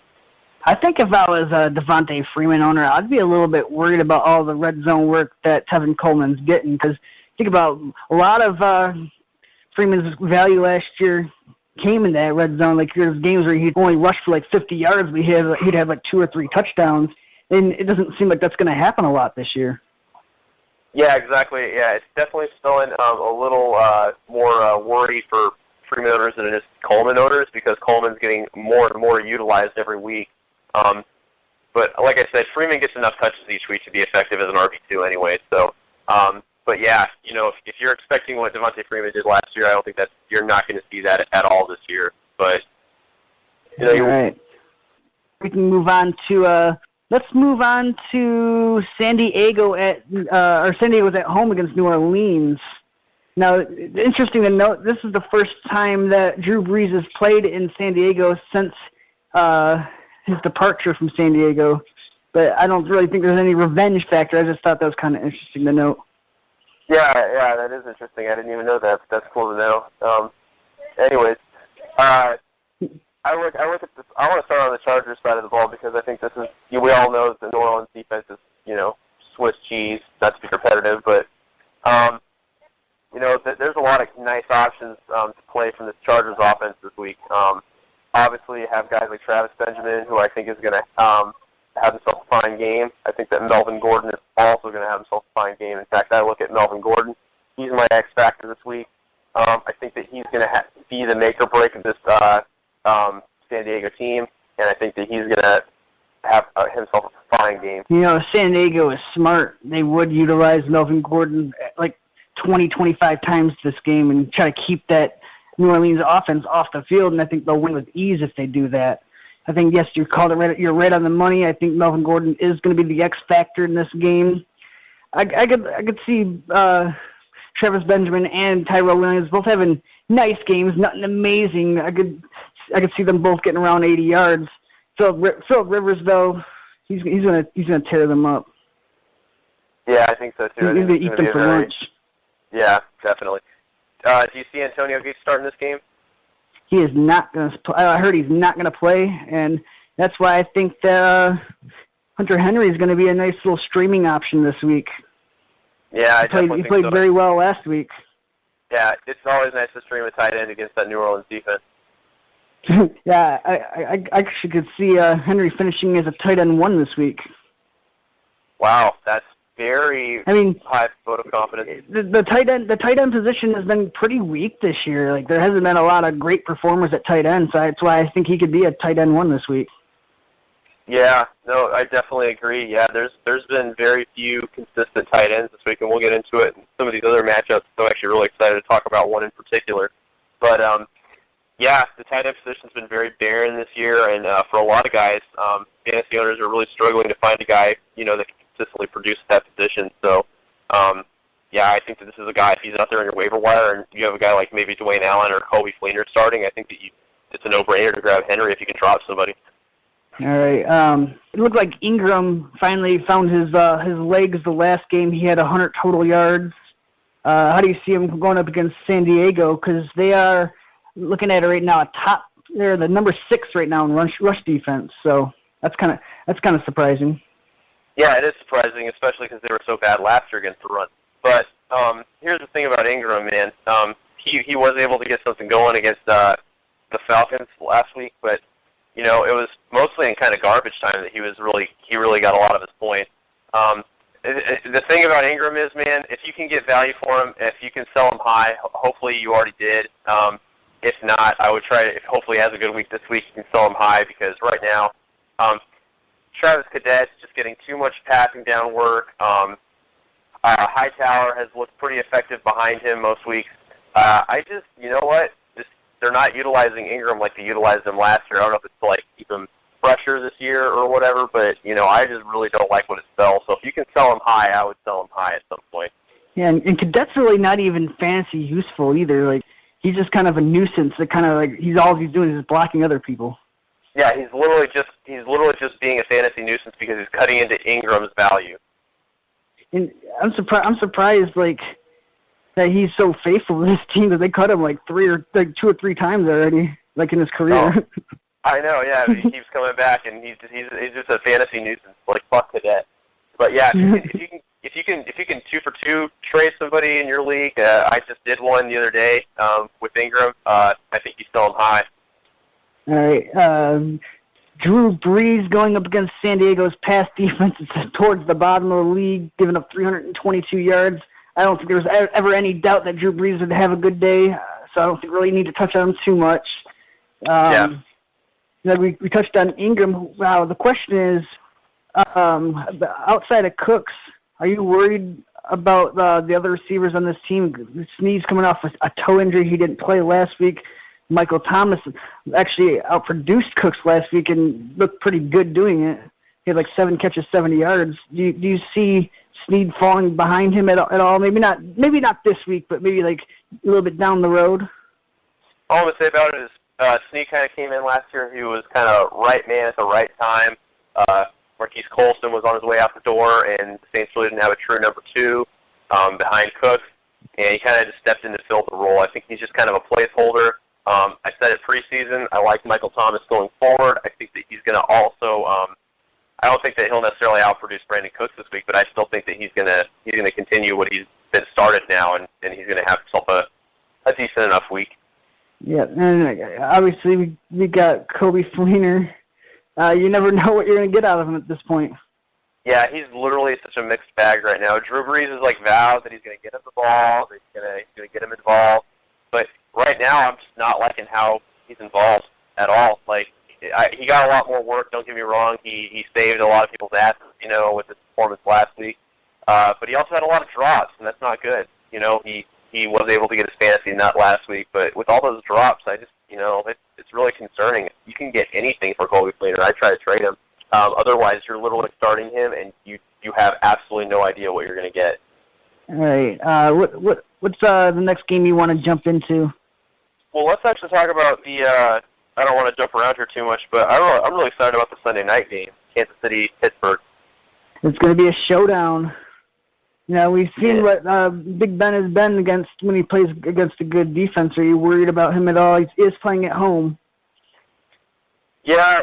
I think if I was a Devontae Freeman owner, I'd be a little bit worried about all the red zone work that Tevin Coleman's getting, because think about a lot of Freeman's value last year came in that red zone. Like there's games where he'd only rush for like 50 yards, but he'd have like 2 or 3 touchdowns. And it doesn't seem like that's going to happen a lot this year. Yeah, exactly. Yeah, it's definitely spilling a little more worry for Freeman owners than it is Coleman owners because Coleman's getting more and more utilized every week. But like I said, Freeman gets enough touches each week to be effective as an RB2 anyway. So, but yeah, if you're expecting what Devontae Freeman did last year, I don't think you're not going to see that at all this year. But all right, we can move on to. Let's move on to San Diego San Diego's at home against New Orleans. Now, interesting to note, this is the first time that Drew Brees has played in San Diego since his departure from San Diego. But I don't really think there's any revenge factor. I just thought that was kind of interesting to note. Yeah, that is interesting. I didn't even know that. That's cool to know. Anyways, I look at this. I want to start on the Chargers side of the ball because I think this is. We all know that the New Orleans defense is, Swiss cheese. Not to be repetitive, but there's a lot of nice options to play from this Chargers offense this week. Obviously, you have guys like Travis Benjamin, who I think is going to have himself a fine game. I think that Melvin Gordon is also going to have himself a fine game. In fact, I look at Melvin Gordon. He's my X factor this week. I think that he's going to be the make or break of this San Diego team, and I think that he's going to have himself a fine game. San Diego is smart. They would utilize Melvin Gordon like 20, 25 times this game and try to keep that New Orleans offense off the field, and I think they'll win with ease if they do that. I think, yes, you called it right. You're right on the money. I think Melvin Gordon is going to be the X factor in this game. I could see Travis Benjamin and Tyrell Williams both having nice games, nothing amazing. I could see them both getting around 80 yards. Philip Rivers, though, he's gonna tear them up. Yeah, I think so too. He's gonna eat them for lunch. Yeah, definitely. Do you see Antonio Gates starting this game? He is not going to play. I heard he's not going to play, and that's why I think that Hunter Henry is going to be a nice little streaming option this week. Yeah, he played very well last week. Yeah, it's always nice to stream a tight end against that New Orleans defense. Yeah, I actually could see Henry finishing as a tight end 1 this week. Wow, that's very high vote of confidence. The tight end position has been pretty weak this year. Like, there hasn't been a lot of great performers at tight end, so that's why I think he could be a tight end 1 this week. Yeah, no, I definitely agree. Yeah, there's been very few consistent tight ends this week, and we'll get into it in some of these other matchups. So I'm actually really excited to talk about one in particular. But, yeah, the tight end position's been very barren this year, and for a lot of guys, fantasy owners are really struggling to find a guy, that can consistently produce that position. So, yeah, I think that this is a guy, if he's out there on your waiver wire and you have a guy like maybe Dwayne Allen or Coby Fleener starting, I think that it's a no-brainer to grab Henry if you can drop somebody. All right. It looked like Ingram finally found his legs the last game. He had 100 total yards. How do you see him going up against San Diego? Because they are looking at it right now. They're the number 6 right now in rush defense. So that's kind of surprising. Yeah, it is surprising, especially because they were so bad last year against the run. But here's the thing about Ingram, man. He was able to get something going against the Falcons last week, but it was mostly in kind of garbage time that he really got a lot of his points. The thing about Ingram is, man, if you can get value for him, if you can sell him high, hopefully you already did. If not, I would try to, if hopefully he has a good week this week, you can sell him high, because right now, Travis Cadet's just getting too much passing down work. Hightower has looked pretty effective behind him most weeks. You know what? They're not utilizing Ingram like they utilized him last year. I don't know if it's to like keep him fresher this year or whatever, but I just really don't like what it sells. So if you can sell him high, I would sell him high at some point. Yeah, and Cadet's really not even fantasy useful either. Like, he's just kind of a nuisance. That kind of like all he's doing is blocking other people. Yeah, he's literally just being a fantasy nuisance because he's cutting into Ingram's value. And I'm surprised like that he's so faithful to this team that they cut him like 2 or 3 times already, like in his career. Oh, I know, yeah. He keeps coming back, and he's just a fantasy nuisance. Like, fuck Cadet. But yeah, if you can 2 for 2 trade somebody in your league, I just did one the other day with Ingram. I think you sell him high. All right. Drew Brees going up against San Diego's pass defense is towards the bottom of the league, giving up 322 yards. I don't think there was ever any doubt that Drew Brees would have a good day, so I don't think we really need to touch on him too much. We touched on Ingram. Wow, the question is, outside of Cooks, are you worried about the other receivers on this team? Snead's coming off a toe injury. He didn't play last week. Michael Thomas actually outproduced Cooks last week and looked pretty good doing it. He had like 7 catches, 70 yards. Do you see Snead falling behind him at all? Maybe not this week, but maybe like a little bit down the road. All I'm going to say about it is Snead kind of came in last year. He was kind of right man at the right time. Marquise Colston was on his way out the door, and the Saints really didn't have a true number 2 behind Cooks, and he kind of just stepped in to fill the role. I think he's just kind of a placeholder. I said it preseason. I like Michael Thomas going forward. I think that he's going to also. I don't think that he'll necessarily outproduce Brandon Cooks this week, but I still think that he's going to continue what he's been started now, and he's going to have himself a decent enough week. Yeah, and obviously we got Coby Fleener. You never know what you're going to get out of him at this point. Yeah, he's literally such a mixed bag right now. Drew Brees is like vowed that he's going to get him the ball, that he's going to get him involved. But right now, I'm just not liking how he's involved at all. Like, he got a lot more work. Don't get me wrong. He saved a lot of people's asses, with his performance last week. But he also had a lot of drops, and that's not good. He was able to get his fantasy nut last week, but with all those drops, I just, it's really concerning. You can get anything for Coby Fleener. I try to trade him. Otherwise, you're literally starting him, and you have absolutely no idea what you're going to get. All right. What's the next game you want to jump into? Well, let's actually talk about the. I don't want to jump around here too much, but I'm really excited about the Sunday night game, Kansas City, Pittsburgh. It's going to be a showdown. We've seen what Big Ben has been against when he plays against a good defense. Are you worried about him at all? He is playing at home. Yeah.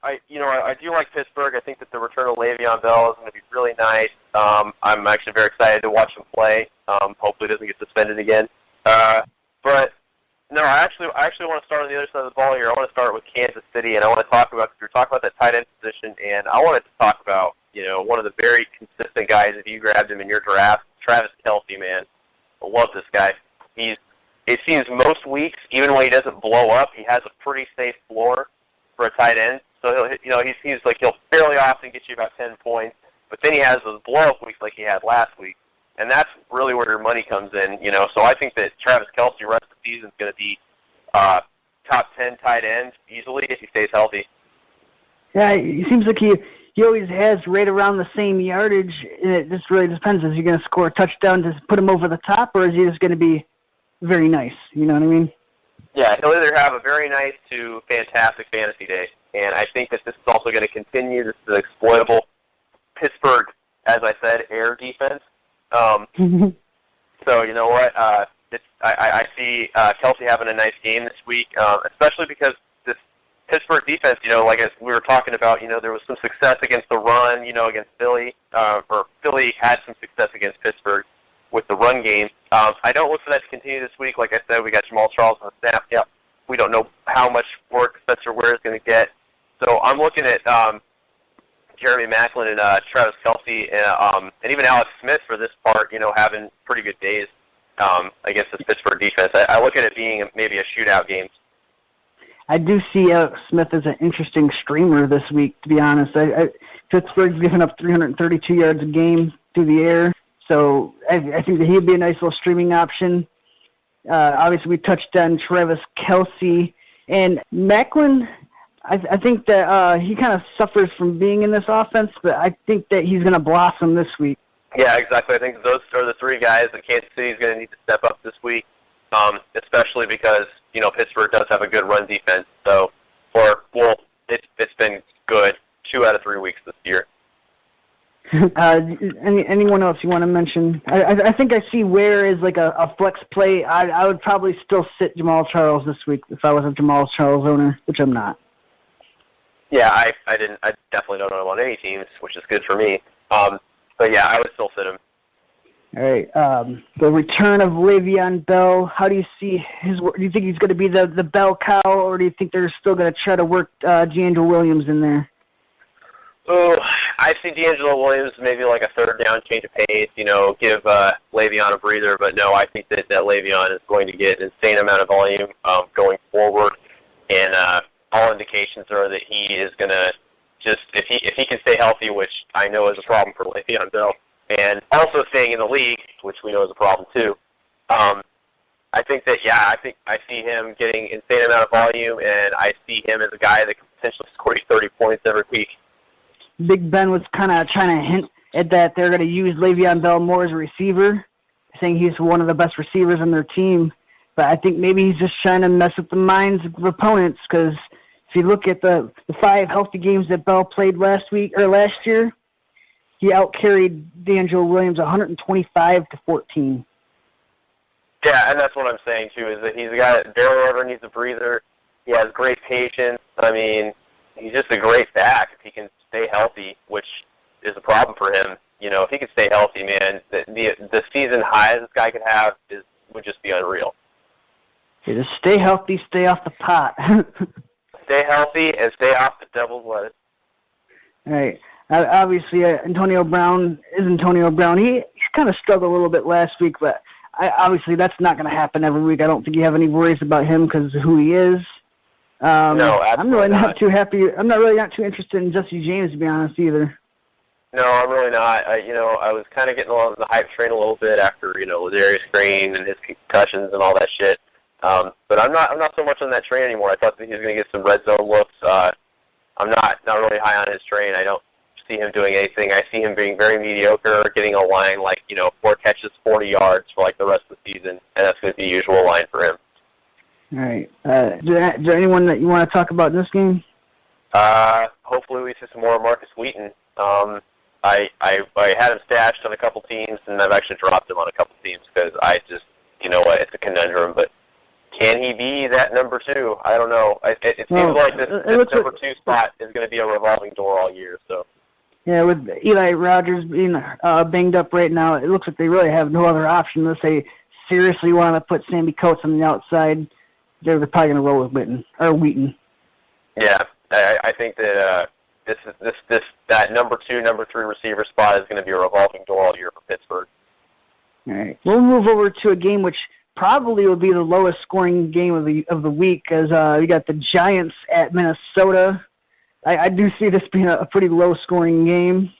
I do like Pittsburgh. I think that the return of Le'Veon Bell is going to be really nice. I'm actually very excited to watch him play. Hopefully, he doesn't get suspended again. But no, I actually want to start on the other side of the ball here. I want to start with Kansas City, and I want to talk about, because we were talking about that tight end position, and I wanted to talk about one of the very consistent guys, if you grabbed him in your draft, Travis Kelce, man. I love this guy. It seems most weeks, even when he doesn't blow up, he has a pretty safe floor for a tight end. So he seems like he'll fairly often get you about 10 points, but then he has those blow-up weeks like he had last week, and that's really where your money comes in. So I think that Travis Kelce, the rest of the season, is going to be top 10 tight end easily if he stays healthy. Yeah, it seems like he always has right around the same yardage, and it just really depends. Is he going to score a touchdown to put him over the top, or is he just going to be very nice? You know what I mean? Yeah, he'll either have a very nice to fantastic fantasy day, and I think that this is also going to continue. This is an exploitable Pittsburgh, as I said, air defense. So you know what? I see Kelce having a nice game this week, especially because this Pittsburgh defense, like as we were talking about, there was some success against the run, against Philly, or Philly had some success against Pittsburgh with the run game. I don't look for that to continue this week. Like I said, we got Jamal Charles on the snap. Yep. We don't know how much work Spencer Ware is going to get. So I'm looking at Jeremy Maclin and Travis Kelce and even Alex Smith for this part, having pretty good days against this Pittsburgh defense. I look at it being maybe a shootout game. I do see Alex Smith as an interesting streamer this week, to be honest. Pittsburgh's giving up 332 yards a game through the air, so I think that he'd be a nice little streaming option. Obviously, we touched on Travis Kelce. And Maclin, I think that he kind of suffers from being in this offense, but I think that he's going to blossom this week. Yeah, exactly. I think those are the three guys that Kansas City is going to need to step up this week, especially because, Pittsburgh does have a good run defense. So, it's been good 2 out of 3 weeks this year. Anyone else you want to mention? I think I see Ware as like a flex play. I would probably still sit Jamal Charles this week if I was a Jamal Charles owner, which I'm not. Yeah, I definitely don't own him on any teams, which is good for me. But yeah, I would still sit him. All right. The return of Le'Veon Bell. How do you see his? Do you think he's going to be the bell cow, or do you think they're still going to try to work DeAngelo Williams in there? Oh, I see DeAngelo Williams maybe like a third down, change of pace. Give Le'Veon a breather. But no, I think that Le'Veon is going to get an insane amount of volume going forward, and all indications are that he is going to just if he can stay healthy, which I know is a problem for Le'Veon Bell. And also staying in the league, which we know is a problem too. I think I see him getting insane amount of volume, and I see him as a guy that can potentially score 30 points every week. Big Ben was kind of trying to hint at that they're going to use Le'Veon Bell more as a receiver, saying he's one of the best receivers on their team. But I think maybe he's just trying to mess with the minds of opponents, because if you look at the 5 healthy games that Bell played last year, he outcarried DeAngelo Williams 125-14. Yeah, and that's what I'm saying, too, is that he's a guy that barely ever needs a breather. He has great patience. I mean, he's just a great back if he can stay healthy, which is a problem for him. If he can stay healthy, man, the season highs this guy could have would just be unreal. Yeah, just stay healthy, stay off the pot. Stay healthy and stay off the devil's lettuce. All right. Obviously, Antonio Brown is Antonio Brown. He's kind of struggled a little bit last week, but obviously that's not going to happen every week. I don't think you have any worries about him because of who he is. No, absolutely I'm really not too happy. I'm not really not too interested in Jesse James, to be honest, either. No, I'm really not. I was kind of getting along the hype train a little bit after Ladarius Green and his concussions and all that shit. But I'm not so much on that train anymore. I thought that he was going to get some red zone looks. I'm not really high on his train. I don't see him doing anything. I see him being very mediocre, getting a line like 4 catches, 40 yards for like the rest of the season, and that's going to be the usual line for him. All right. Is there anyone that you want to talk about in this game? Hopefully we see some more Marcus Wheaton. I had him stashed on a couple teams, and I've actually dropped him on a couple teams because I just, it's a conundrum. But can he be that number 2? I don't know. It seems like this number 2 spot is going to be a revolving door all year. So. Yeah, with Eli Rogers being banged up right now, it looks like they really have no other option unless they seriously want to put Sammy Coates on the outside. They're probably going to roll with Wheaton. Yeah, I think that that number 2, number 3 receiver spot is going to be a revolving door all year for Pittsburgh. All right. We'll move over to a game which probably will be the lowest scoring game of the week, as we got the Giants at Minnesota. I do see this being a pretty low scoring game.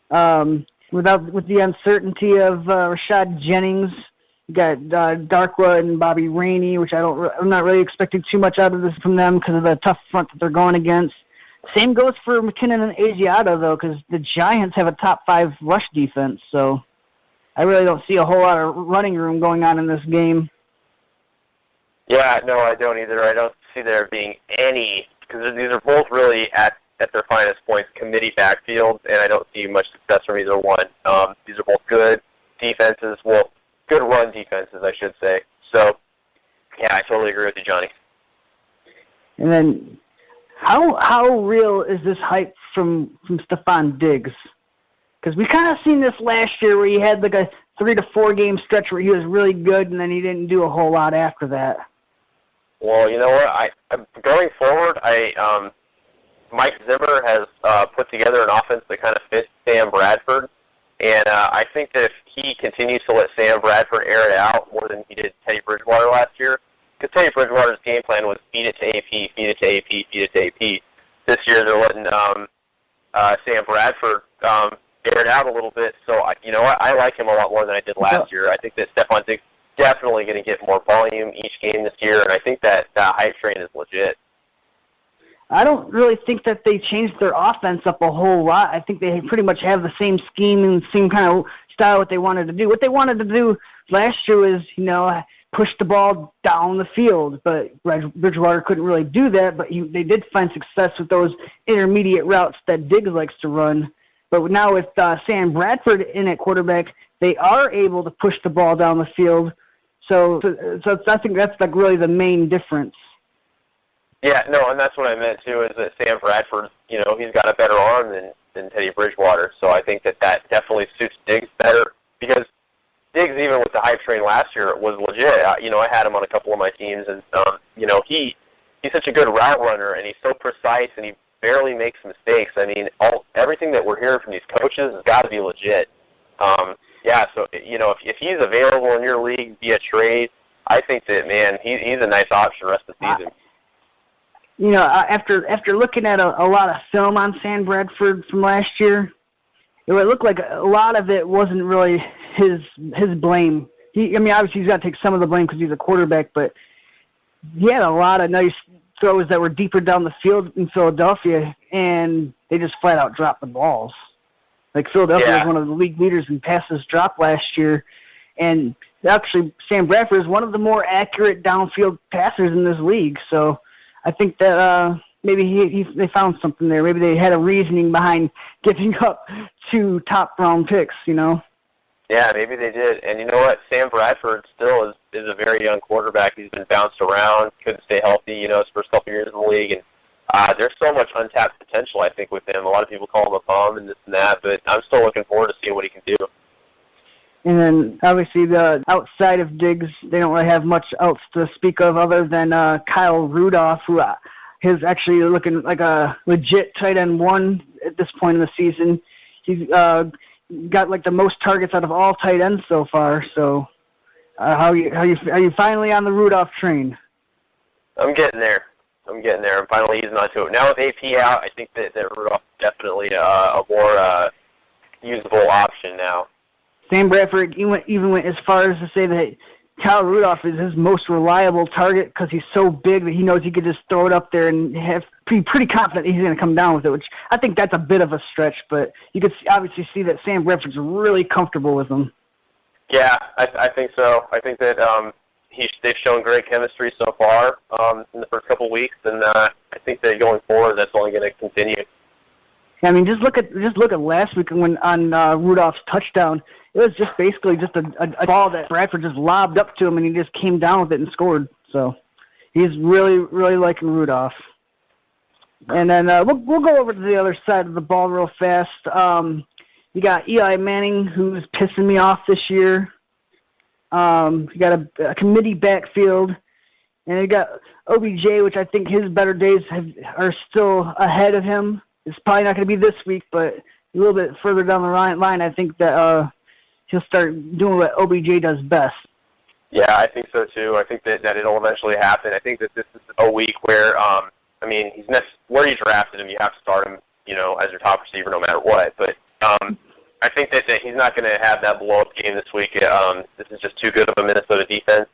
With the uncertainty of Rashad Jennings, you got Darkwa and Bobby Rainey, which I'm not really expecting too much out of this from them because of the tough front that they're going against. Same goes for McKinnon and Asiata, though, because the Giants have a top 5 rush defense, so I really don't see a whole lot of running room going on in this game. Yeah, no, I don't either. I don't see there being any, because these are both really at their finest points, committee backfields, and I don't see much success from either one. These are both good defenses, good run defenses, I should say. So, yeah, I totally agree with you, Johnny. And then, how real is this hype from Stephon Diggs? Because we kind of seen this last year where he had like a 3 to 4 game stretch where he was really good, and then he didn't do a whole lot after that. Well, you know what? Going forward, Mike Zimmer has put together an offense that kind of fits Sam Bradford, and I think that if he continues to let Sam Bradford air it out more than he did Teddy Bridgewater last year, because Teddy Bridgewater's game plan was feed it to AP, feed it to AP, feed it to AP. This year they're letting Sam Bradford air it out a little bit, so you know what? I like him a lot more than I did last year. I think that Stephon Diggs definitely going to get more volume each game this year, and I think that hype train is legit. I don't really think that they changed their offense up a whole lot. I think they pretty much have the same scheme and same kind of style what they wanted to do. What they wanted to do last year was, push the ball down the field, but Bridgewater couldn't really do that, but they did find success with those intermediate routes that Diggs likes to run. But now with Sam Bradford in at quarterback, they are able to push the ball down the field. So I think that's like really the main difference. Yeah, no, and that's what I meant too, is that Sam Bradford, he's got a better arm than Teddy Bridgewater. So I think that definitely suits Diggs better, because Diggs, even with the hype train last year, was legit. I had him on a couple of my teams, and he's such a good route runner, and he's so precise, and he barely makes mistakes. I mean, everything that we're hearing from these coaches has got to be legit. So if he's available in your league via trade, I think that, man, he's a nice option the rest of the season. After looking at a lot of film on Sam Bradford from last year, it would look like a lot of it wasn't really his blame. Obviously he's got to take some of the blame because he's a quarterback, but he had a lot of nice throws that were deeper down the field in Philadelphia, and they just flat out dropped the balls. Like Philadelphia was one of the league leaders in passes dropped last year, and actually Sam Bradford is one of the more accurate downfield passers in this league. So I think that maybe they found something there. Maybe they had a reasoning behind giving up 2 top-round picks, Yeah, maybe they did. And you know what? Sam Bradford still is a very young quarterback. He's been bounced around, couldn't stay healthy, his first couple years in the league. And there's so much untapped potential, I think, with him. A lot of people call him a bum and this and that, but I'm still looking forward to seeing what he can do. And then, obviously, outside of Diggs, they don't really have much else to speak of other than Kyle Rudolph, who is actually looking like a legit tight end 1 at this point in the season. He's got like the most targets out of all tight ends so far. So, are you finally on the Rudolph train? I'm getting there. I'm finally easing onto it. Now with AP out, I think that Rudolph is definitely a more usable option now. Sam Bradford even went as far as to say that Kyle Rudolph is his most reliable target because he's so big that he knows he could just throw it up there and be pretty confident he's going to come down with it, which I think that's a bit of a stretch, but you could obviously see that Sam Bradford's really comfortable with him. Yeah, I think so. I think that they've shown great chemistry so far in the first couple of weeks, and I think that going forward that's only going to continue. I mean, just look at last week when on Rudolph's touchdown. It was just basically just a ball that Bradford just lobbed up to him, and he just came down with it and scored. So he's really, really liking Rudolph. And then we'll go over to the other side of the ball real fast. You got Eli Manning, who's pissing me off this year. You got a committee backfield. And you got OBJ, which I think his better days are still ahead of him. It's probably not going to be this week, but a little bit further down the line, I think that he'll start doing what OBJ does best. Yeah, I think so too. I think that it'll eventually happen. I think that this is a week where, where you drafted him, you have to start him, as your top receiver no matter what. But I think that he's not going to have that blow-up game this week. This is just too good of a Minnesota defense,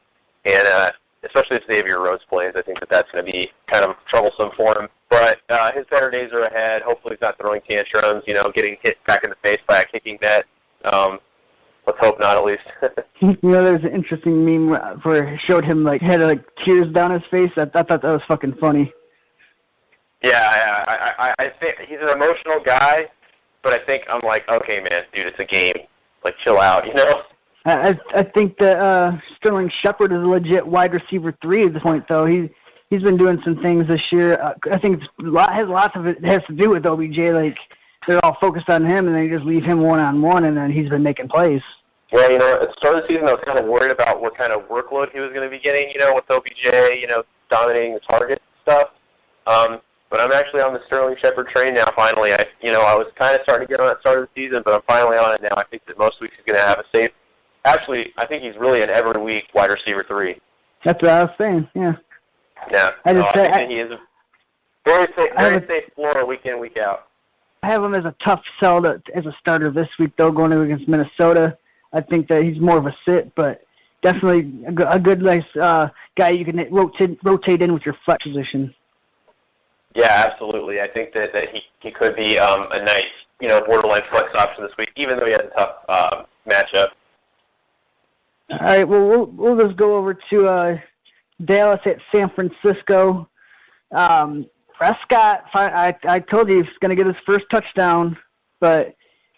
and especially if Xavier Rhodes plays, I think that's going to be kind of troublesome for him. But his better days are ahead. Hopefully he's not throwing tantrums, getting hit back in the face by a kicking net. Let's hope not, at least. There's an interesting meme where it showed him, had tears down his face. I thought that was fucking funny. Yeah, I think he's an emotional guy, but I think I'm like, okay, man, dude, it's a game. Chill out, I think that Sterling Shepard is a legit wide receiver 3 at this point, though. He's been doing some things this year. I think lots of it has to do with OBJ. They're all focused on him, and they just leave him one-on-one, and then he's been making plays. Well, at the start of the season, I was kind of worried about what kind of workload he was going to be getting, with OBJ, dominating the target stuff. But I'm actually on the Sterling Shepard train now, finally. I was kind of starting to get on that start of the season, but I'm finally on it now. I think that most weeks he's going to have a safe. Actually, I think he's really an every week wide receiver 3. That's what I was saying, yeah. Yeah. I think that he is a very safe floor week in, week out. I have him as a tough sell as a starter this week, though, going against Minnesota. I think that he's more of a sit, but definitely a good, nice guy you can rotate in with your flex position. Yeah, absolutely. I think that he could be a nice, borderline flex option this week, even though he has a tough matchup. All right, well, we'll just go over to Dallas at San Francisco. Prescott, I told you he's going to get his first touchdown, but,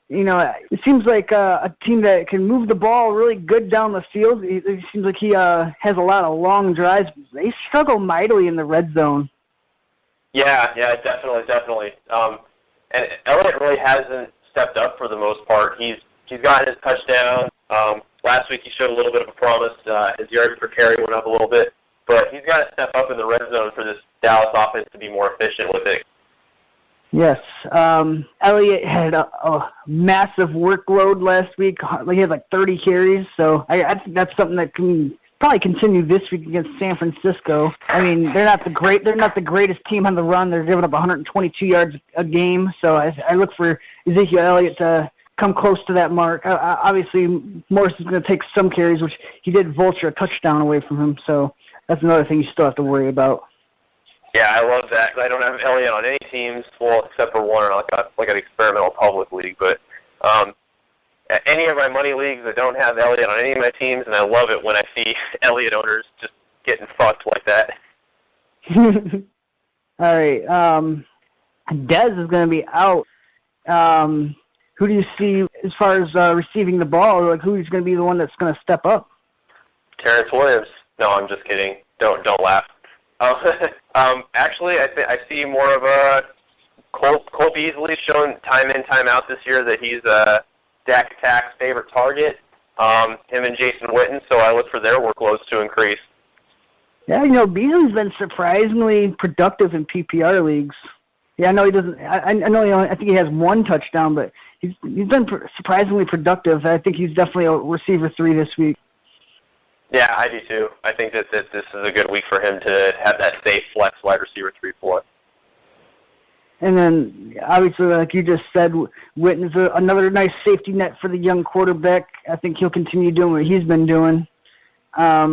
it seems like a team that can move the ball really good down the field. It seems like he has a lot of long drives. They struggle mightily in the red zone. Yeah, definitely. And Elliott really hasn't stepped up for the most part. He's gotten his touchdown. Last week he showed a little bit of a promise. His yards per carry went up a little bit. But he's got to step up in the red zone for this Dallas offense to be more efficient with it. Yes. Elliott had a massive workload last week. He had 30 carries. So I think that's something that can probably continue this week against San Francisco. I mean, they're not the greatest team on the run. They're giving up 122 yards a game. So I look for Ezekiel Elliott to come close to that mark. Obviously, Morris is going to take some carries, which he did vulture a touchdown away from him. So that's another thing you still have to worry about. Yeah, I love that. I don't have Elliott on any teams, well, except for one, like an experimental public league. But any of my money leagues, I don't have Elliott on any of my teams, and I love it when I see Elliott owners just getting fucked like that. All right. Dez is going to be out. Who do you see as far as receiving the ball? Who's going to be the one that's going to step up? Terrence Williams. No, I'm just kidding. Don't laugh. Actually, I see more of a Cole Beasley showing time in, time out this year that he's Dak Attack's favorite target. Him and Jason Witten, so I look for their workloads to increase. Yeah, Beasley's been surprisingly productive in PPR leagues. Yeah, I know he doesn't. I think he has one touchdown, but he's been surprisingly productive. I think he's definitely a receiver 3 this week. Yeah, I do too. I think that this is a good week for him to have that safe flex wide receiver 3 floor. And then, obviously, like you just said, Witten's another nice safety net for the young quarterback. I think he'll continue doing what he's been doing. Are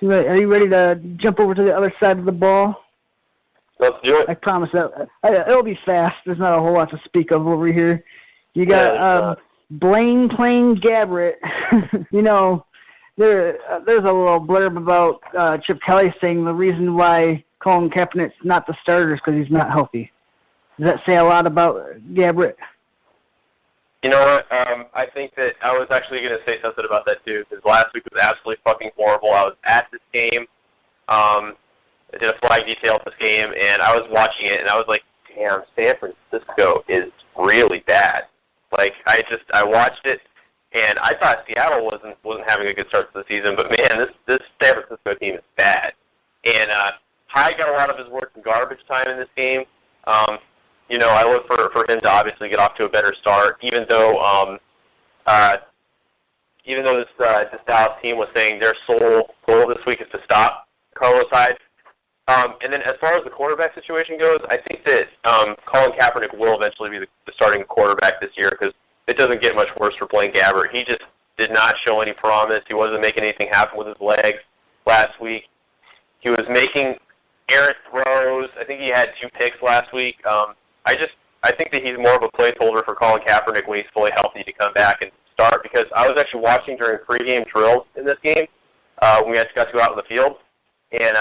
you ready to jump over to the other side of the ball? Let's do it. I promise that. It'll be fast. There's not a whole lot to speak of over here. You got Blaine playing Gabbert. There's a little blurb about Chip Kelly saying the reason why Colin Kaepernick's not the starter is because he's not healthy. Does that say a lot about Gabbert? You know what? I think that I was actually going to say something about that too, because last week was absolutely fucking horrible. I was at this game. I did a flag detail at this game, and I was watching it, and I was like, damn, San Francisco is really bad. I watched it, and I thought Seattle wasn't having a good start to the season, but man, this San Francisco team is bad. And Ty got a lot of his work in garbage time in this game. I look for him to obviously get off to a better start, even though this Dallas team was saying their sole goal this week is to stop Carlos Hyde. And then as far as the quarterback situation goes, I think that Colin Kaepernick will eventually be the starting quarterback this year because it doesn't get much worse for Blaine Gabbert. He just did not show any promise. He wasn't making anything happen with his legs last week. He was making errant throws. I think he had 2 picks last week. I think that he's more of a placeholder for Colin Kaepernick when he's fully healthy to come back and start, because I was actually watching during pregame drills in this game when we got to go out in the field, and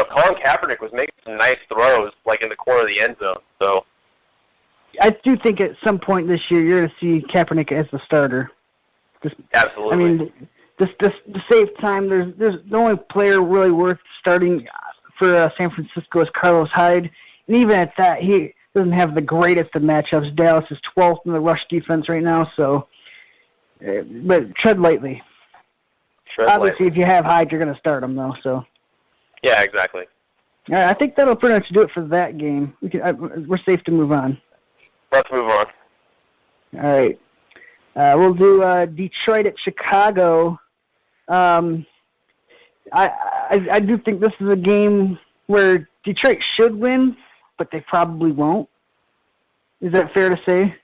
Colin Kaepernick was making some nice throws, like in the corner of the end zone. So I do think at some point this year you're going to see Kaepernick as the starter. Absolutely. I mean, to save time, there's the only player really worth starting for San Francisco is Carlos Hyde, and even at that, he doesn't have the greatest of matchups. Dallas is 12th in the rush defense right now, so but tread lightly. Obviously, if you have Hyde, you're going to start him, though. So. Yeah, exactly. All right, I think that'll pretty much do it for that game. We're safe to move on. Let's move on. All right. We'll do Detroit at Chicago. I do think this is a game where Detroit should win, but they probably won't. Is that fair to say?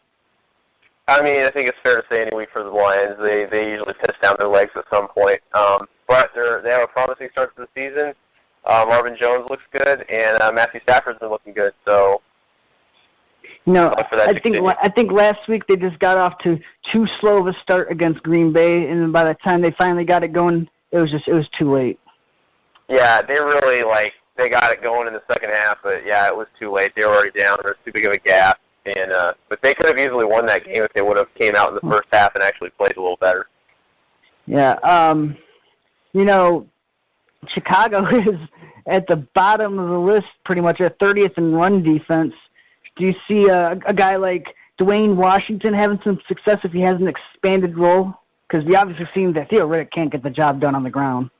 I mean, I think it's fair to say any week for the Lions. They usually piss down their legs at some point. But they have a promising start to the season. Marvin Jones looks good, and Matthew Stafford's been looking good. So, I think last week they just got off to too slow of a start against Green Bay, and by the time they finally got it going, it was too late. Yeah, they really they got it going in the second half, but yeah, it was too late. They were already down. There was too big of a gap, and but they could have easily won that game if they would have came out in the first half and actually played a little better. Yeah, Chicago is at the bottom of the list, pretty much at 30th in run defense. Do you see a guy like Dwayne Washington having some success if he has an expanded role? Because we obviously seen that Theo Riddick can't get the job done on the ground.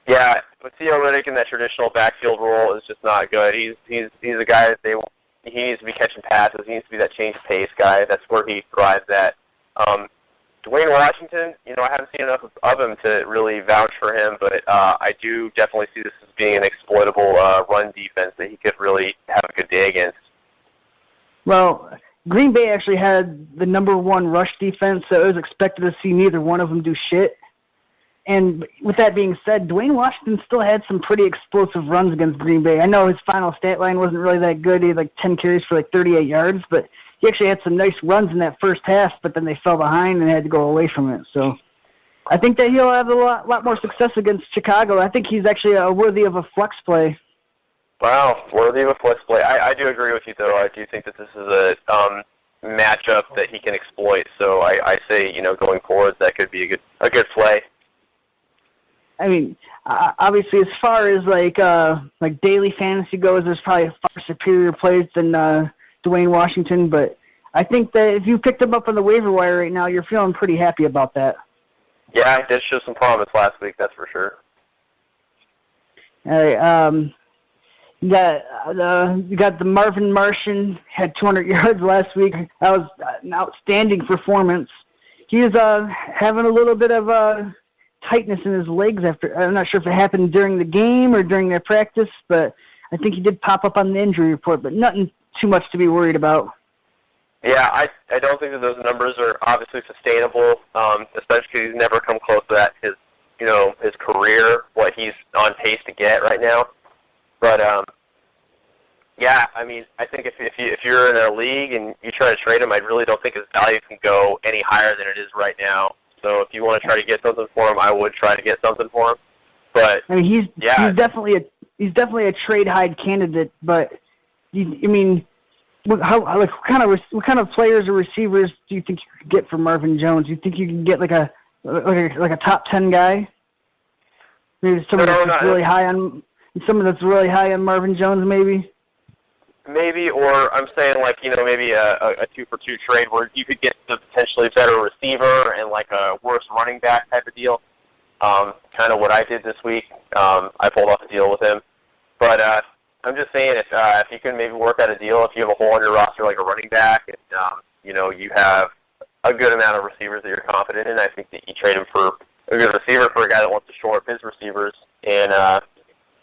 Yeah, but Theo Riddick in that traditional backfield role is just not good. He's a guy that he needs to be catching passes. He needs to be that change of pace guy. That's where he thrives at. Dwayne Washington, I haven't seen enough of him to really vouch for him, but I do definitely see this as being an exploitable run defense that he could really have a good day against. Well, Green Bay actually had the number 1 rush defense, so it was expected to see neither one of them do shit. And with that being said, Dwayne Washington still had some pretty explosive runs against Green Bay. I know his final stat line wasn't really that good. He had 10 carries for 38 yards, but he actually had some nice runs in that first half, but then they fell behind and had to go away from it. So I think that he'll have a lot more success against Chicago. I think he's actually worthy of a flex play. Wow, worthy of a flex play. I do agree with you, though. I do think that this is a matchup that he can exploit. So I say, going forward, that could be a good play. I mean, obviously, as far as daily fantasy goes, there's probably far superior plays than Dwayne Washington. But I think that if you picked him up on the waiver wire right now, you're feeling pretty happy about that. Yeah, he did show some promise last week, that's for sure. All right. You got the Marvin Martian, had 200 yards last week. That was an outstanding performance. He was having a little bit of tightness in his legs after. I'm not sure if it happened during the game or during their practice, but I think he did pop up on the injury report, but nothing too much to be worried about. Yeah, I don't think that those numbers are obviously sustainable, especially because he's never come close to that his career, what he's on pace to get right now. But yeah, I mean, I think if you're in a league and you try to trade him, I really don't think his value can go any higher than it is right now. So if you want to try to get something for him, I would try to get something for him. But I mean, he's definitely a trade Hyde candidate. But what kind of players or receivers do you think you could get for Marvin Jones? Do you think you can get like a top 10 guy? Maybe someone that's really high on Marvin Jones, maybe. Maybe, or I'm saying maybe a 2-for-2 trade where you could get the potentially better receiver and a worse running back type of deal. Kind of what I did this week. I pulled off a deal with him. But I'm just saying if you can maybe work out a deal, if you have a hole in your roster like a running back, and you have a good amount of receivers that you're confident in, I think that you trade him for a good receiver for a guy that wants to shore up his receivers and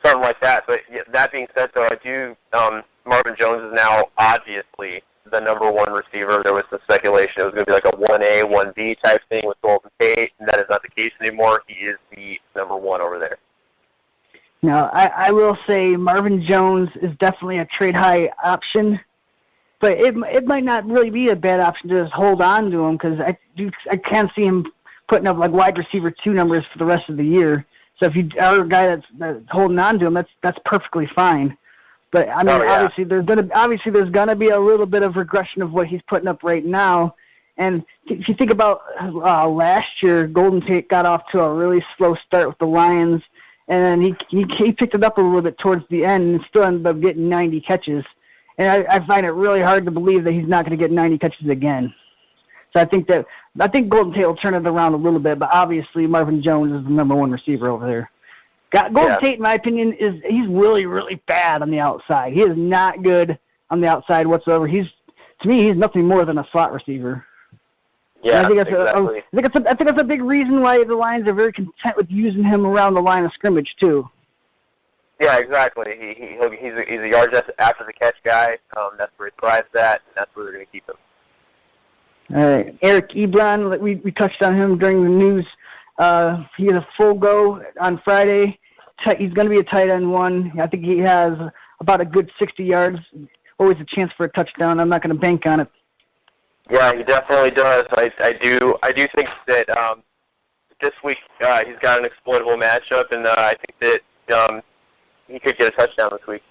something like that. But that being said, though, I do Marvin Jones is now obviously the number one receiver. There was some speculation it was going to be like a 1A, 1B type thing with Golden Tate, and that is not the case anymore. He is the number one over there. Now, I will say Marvin Jones is definitely a trade high option, but it might not really be a bad option to just hold on to him because I can't see him putting up like wide receiver 2 numbers for the rest of the year. So if you are a guy that's holding on to him, that's perfectly fine. But I mean, obviously there's gonna be a little bit of regression of what he's putting up right now. And if you think about last year, Golden Tate got off to a really slow start with the Lions, and then he picked it up a little bit towards the end and still ended up getting 90 catches. And I find it really hard to believe that he's not going to get 90 catches again. So I think Golden Tate will turn it around a little bit, but obviously Marvin Jones is the number one receiver over there. Golden Tate, in my opinion, he's really, really bad on the outside. He is not good on the outside whatsoever. To me, he's nothing more than a slot receiver. Yeah, I think exactly. I think that's a big reason why the Lions are very content with using him around the line of scrimmage too. Yeah, exactly. He's a yards after the catch guy. That's where he thrives at, and that's where they're going to keep him. All right, Eric Ebron, we touched on him during the news. He had a full go on Friday. He's going to be a tight end 1. I think he has about a good 60 yards. Always a chance for a touchdown. I'm not going to bank on it. Yeah, he definitely does. I do think that this week he's got an exploitable matchup, and I think that he could get a touchdown this week.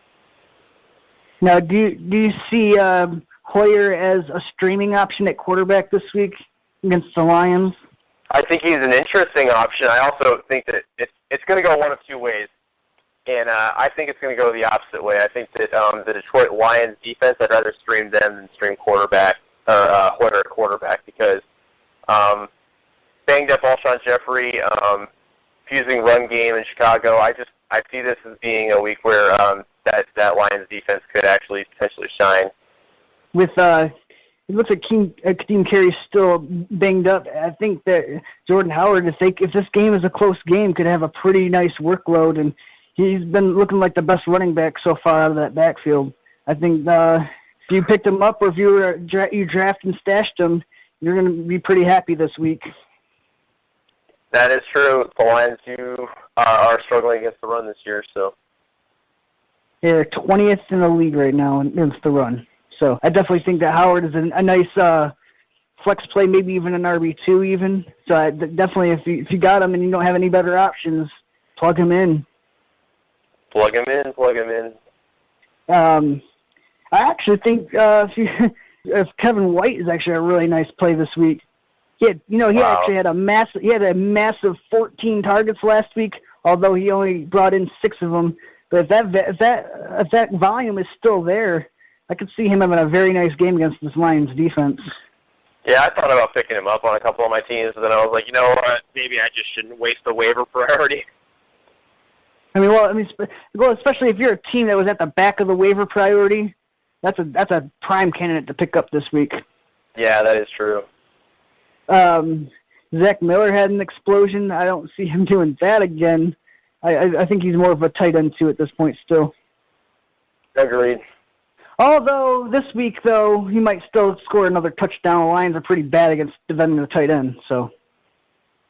Now, do you see Hoyer as a streaming option at quarterback this week against the Lions? I think he's an interesting option. I also think that it's going to go one of two ways, and I think it's going to go the opposite way. I think that the Detroit Lions defense, I'd rather stream them than stream quarterback or Hoyer at quarterback because banged up Alshon Jeffrey, fusing run game in Chicago. I see this as being a week where that Lions defense could actually potentially shine. With it looks like Kadeem Carey's still banged up. I think that Jordan Howard, if this game is a close game, could have a pretty nice workload, and he's been looking like the best running back so far out of that backfield. I think if you picked him up or if you draft and stashed him, you're going to be pretty happy this week. That is true. The Lions are struggling against the run this year, so. They're 20th in the league right now against the run. So I definitely think that Howard is a nice flex play, maybe even an RB2 even. So definitely if you got him and you don't have any better options, plug him in. Plug him in. I actually think if Kevin White is actually a really nice play this week. He actually had a massive 14 targets last week, although he only brought in 6 of them. But if that volume is still there, I could see him having a very nice game against this Lions defense. Yeah, I thought about picking him up on a couple of my teams, but then I was like, you know what, maybe I just shouldn't waste the waiver priority. Especially if you're a team that was at the back of the waiver priority, that's a prime candidate to pick up this week. Yeah, that is true. Zach Miller had an explosion. I don't see him doing that again. I think he's more of a tight end 2 at this point still. Agreed. Although this week, though, he might still score another touchdown. The Lions are pretty bad against defending the tight end. So.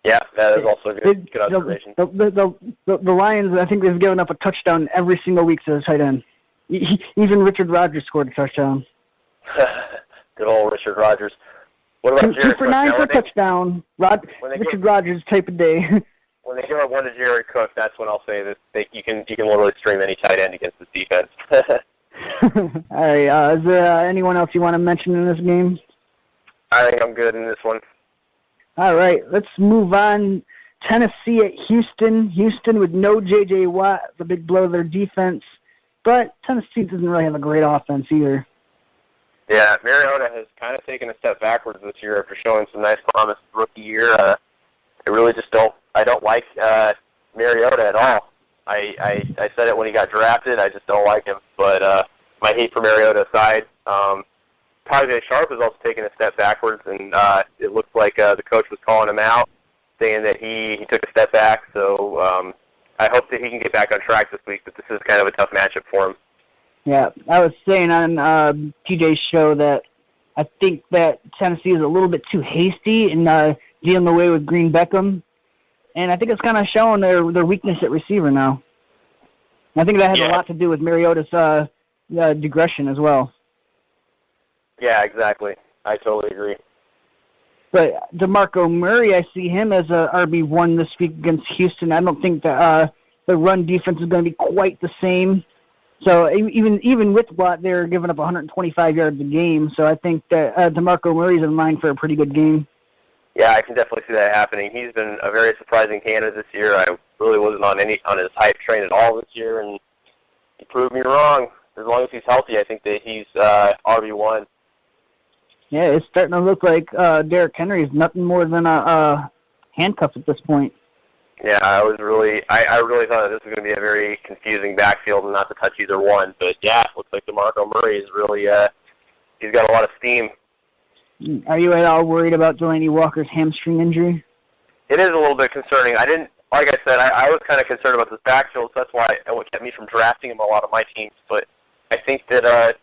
Yeah, that is also a good observation. The Lions, I think they've given up a touchdown every single week to the tight end. Even Richard Rodgers scored a touchdown. Good old Richard Rodgers. What about Jared 2 for 9 for a touchdown. Richard Rodgers type of day. When they give up one to Jared Cook, that's when I'll say that you can literally stream any tight end against this defense. All right. Is there anyone else you want to mention in this game? I think I'm good in this one. All right. Let's move on. Tennessee at Houston. Houston with no J.J. Watt, the big blow to their defense. But Tennessee doesn't really have a great offense either. Yeah, Mariota has kind of taken a step backwards this year after showing some nice promise rookie year. I really just don't like Mariota at all. I said it when he got drafted. I just don't like him. But my hate for Mariota aside, Tajay Sharp is also taking a step backwards, and it looked like the coach was calling him out, saying that he took a step back. So I hope that he can get back on track this week, but this is kind of a tough matchup for him. Yeah, I was saying on TJ's show that I think that Tennessee is a little bit too hasty in dealing away with Green Beckham, and I think it's kind of showing their weakness at receiver now. And I think that has a lot to do with Mariota's digression as well. Yeah, exactly. I totally agree. But DeMarco Murray, I see him as a RB1 this week against Houston. I don't think that the run defense is going to be quite the same. So even with Watt, they're giving up 125 yards a game. So I think that DeMarco Murray's in line for a pretty good game. Yeah, I can definitely see that happening. He's been a very surprising candidate this year. I really wasn't on his hype train at all this year, and he proved me wrong. As long as he's healthy, I think that he's RB1. Yeah, it's starting to look like Derrick Henry is nothing more than a handcuff at this point. Yeah, I really thought that this was going to be a very confusing backfield and not to touch either one. But yeah, it looks like DeMarco Murray is really he's got a lot of steam. Are you at all worried about Delaney Walker's hamstring injury? It is a little bit concerning. Like I said, I was kind of concerned about this backfield, so that's why it kept me from drafting him a lot of my teams. But I think that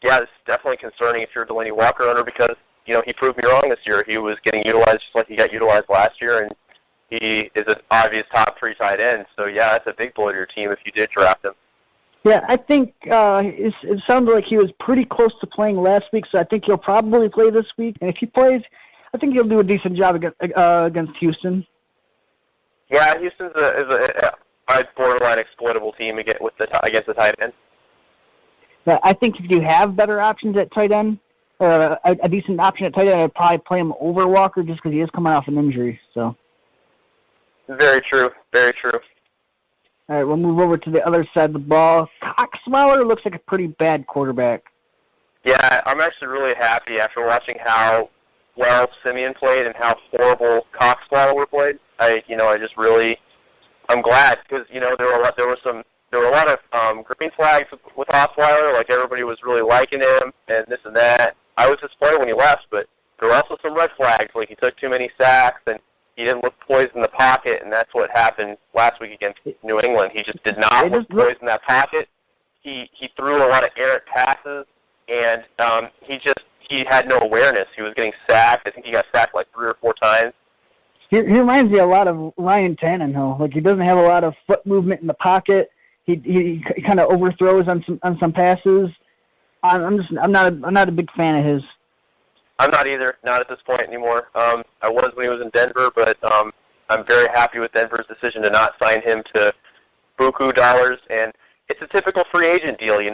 yeah, it's definitely concerning if you're a Delaney Walker owner because, he proved me wrong this year. He was getting utilized just like he got utilized last year, and he is an obvious top 3 tight end. So, yeah, that's a big blow to your team if you did draft him. Yeah, I think it sounded like he was pretty close to playing last week, so I think he'll probably play this week. And if he plays, I think he'll do a decent job against Houston. Yeah, Houston's is a borderline exploitable team against the tight end. But I think if you have better options at tight end, or a decent option at tight end, I'd probably play him over Walker just because he is coming off an injury. So. Very true. Very true. All right, we'll move over to the other side of the ball. Coxswaller looks like a pretty bad quarterback. Yeah, I'm actually really happy after watching how well Simeon played and how horrible Coxswaller played. I'm glad because there were a lot of green flags with Osweiler, like everybody was really liking him and this and that. I was disappointed when he left, but there were also some red flags, like he took too many sacks and he didn't look poised in the pocket, and that's what happened last week against New England. He just did not look poised in that pocket. He threw a lot of errant passes, and he had no awareness. He was getting sacked. I think he got sacked like 3 or 4 times. He reminds me a lot of Ryan Tannehill. Like he doesn't have a lot of foot movement in the pocket. He kind of overthrows on some passes. I'm not a big fan of his. I'm not either. Not at this point anymore. I was when he was in Denver, but I'm very happy with Denver's decision to not sign him to buku dollars. And it's a typical free agent deal. You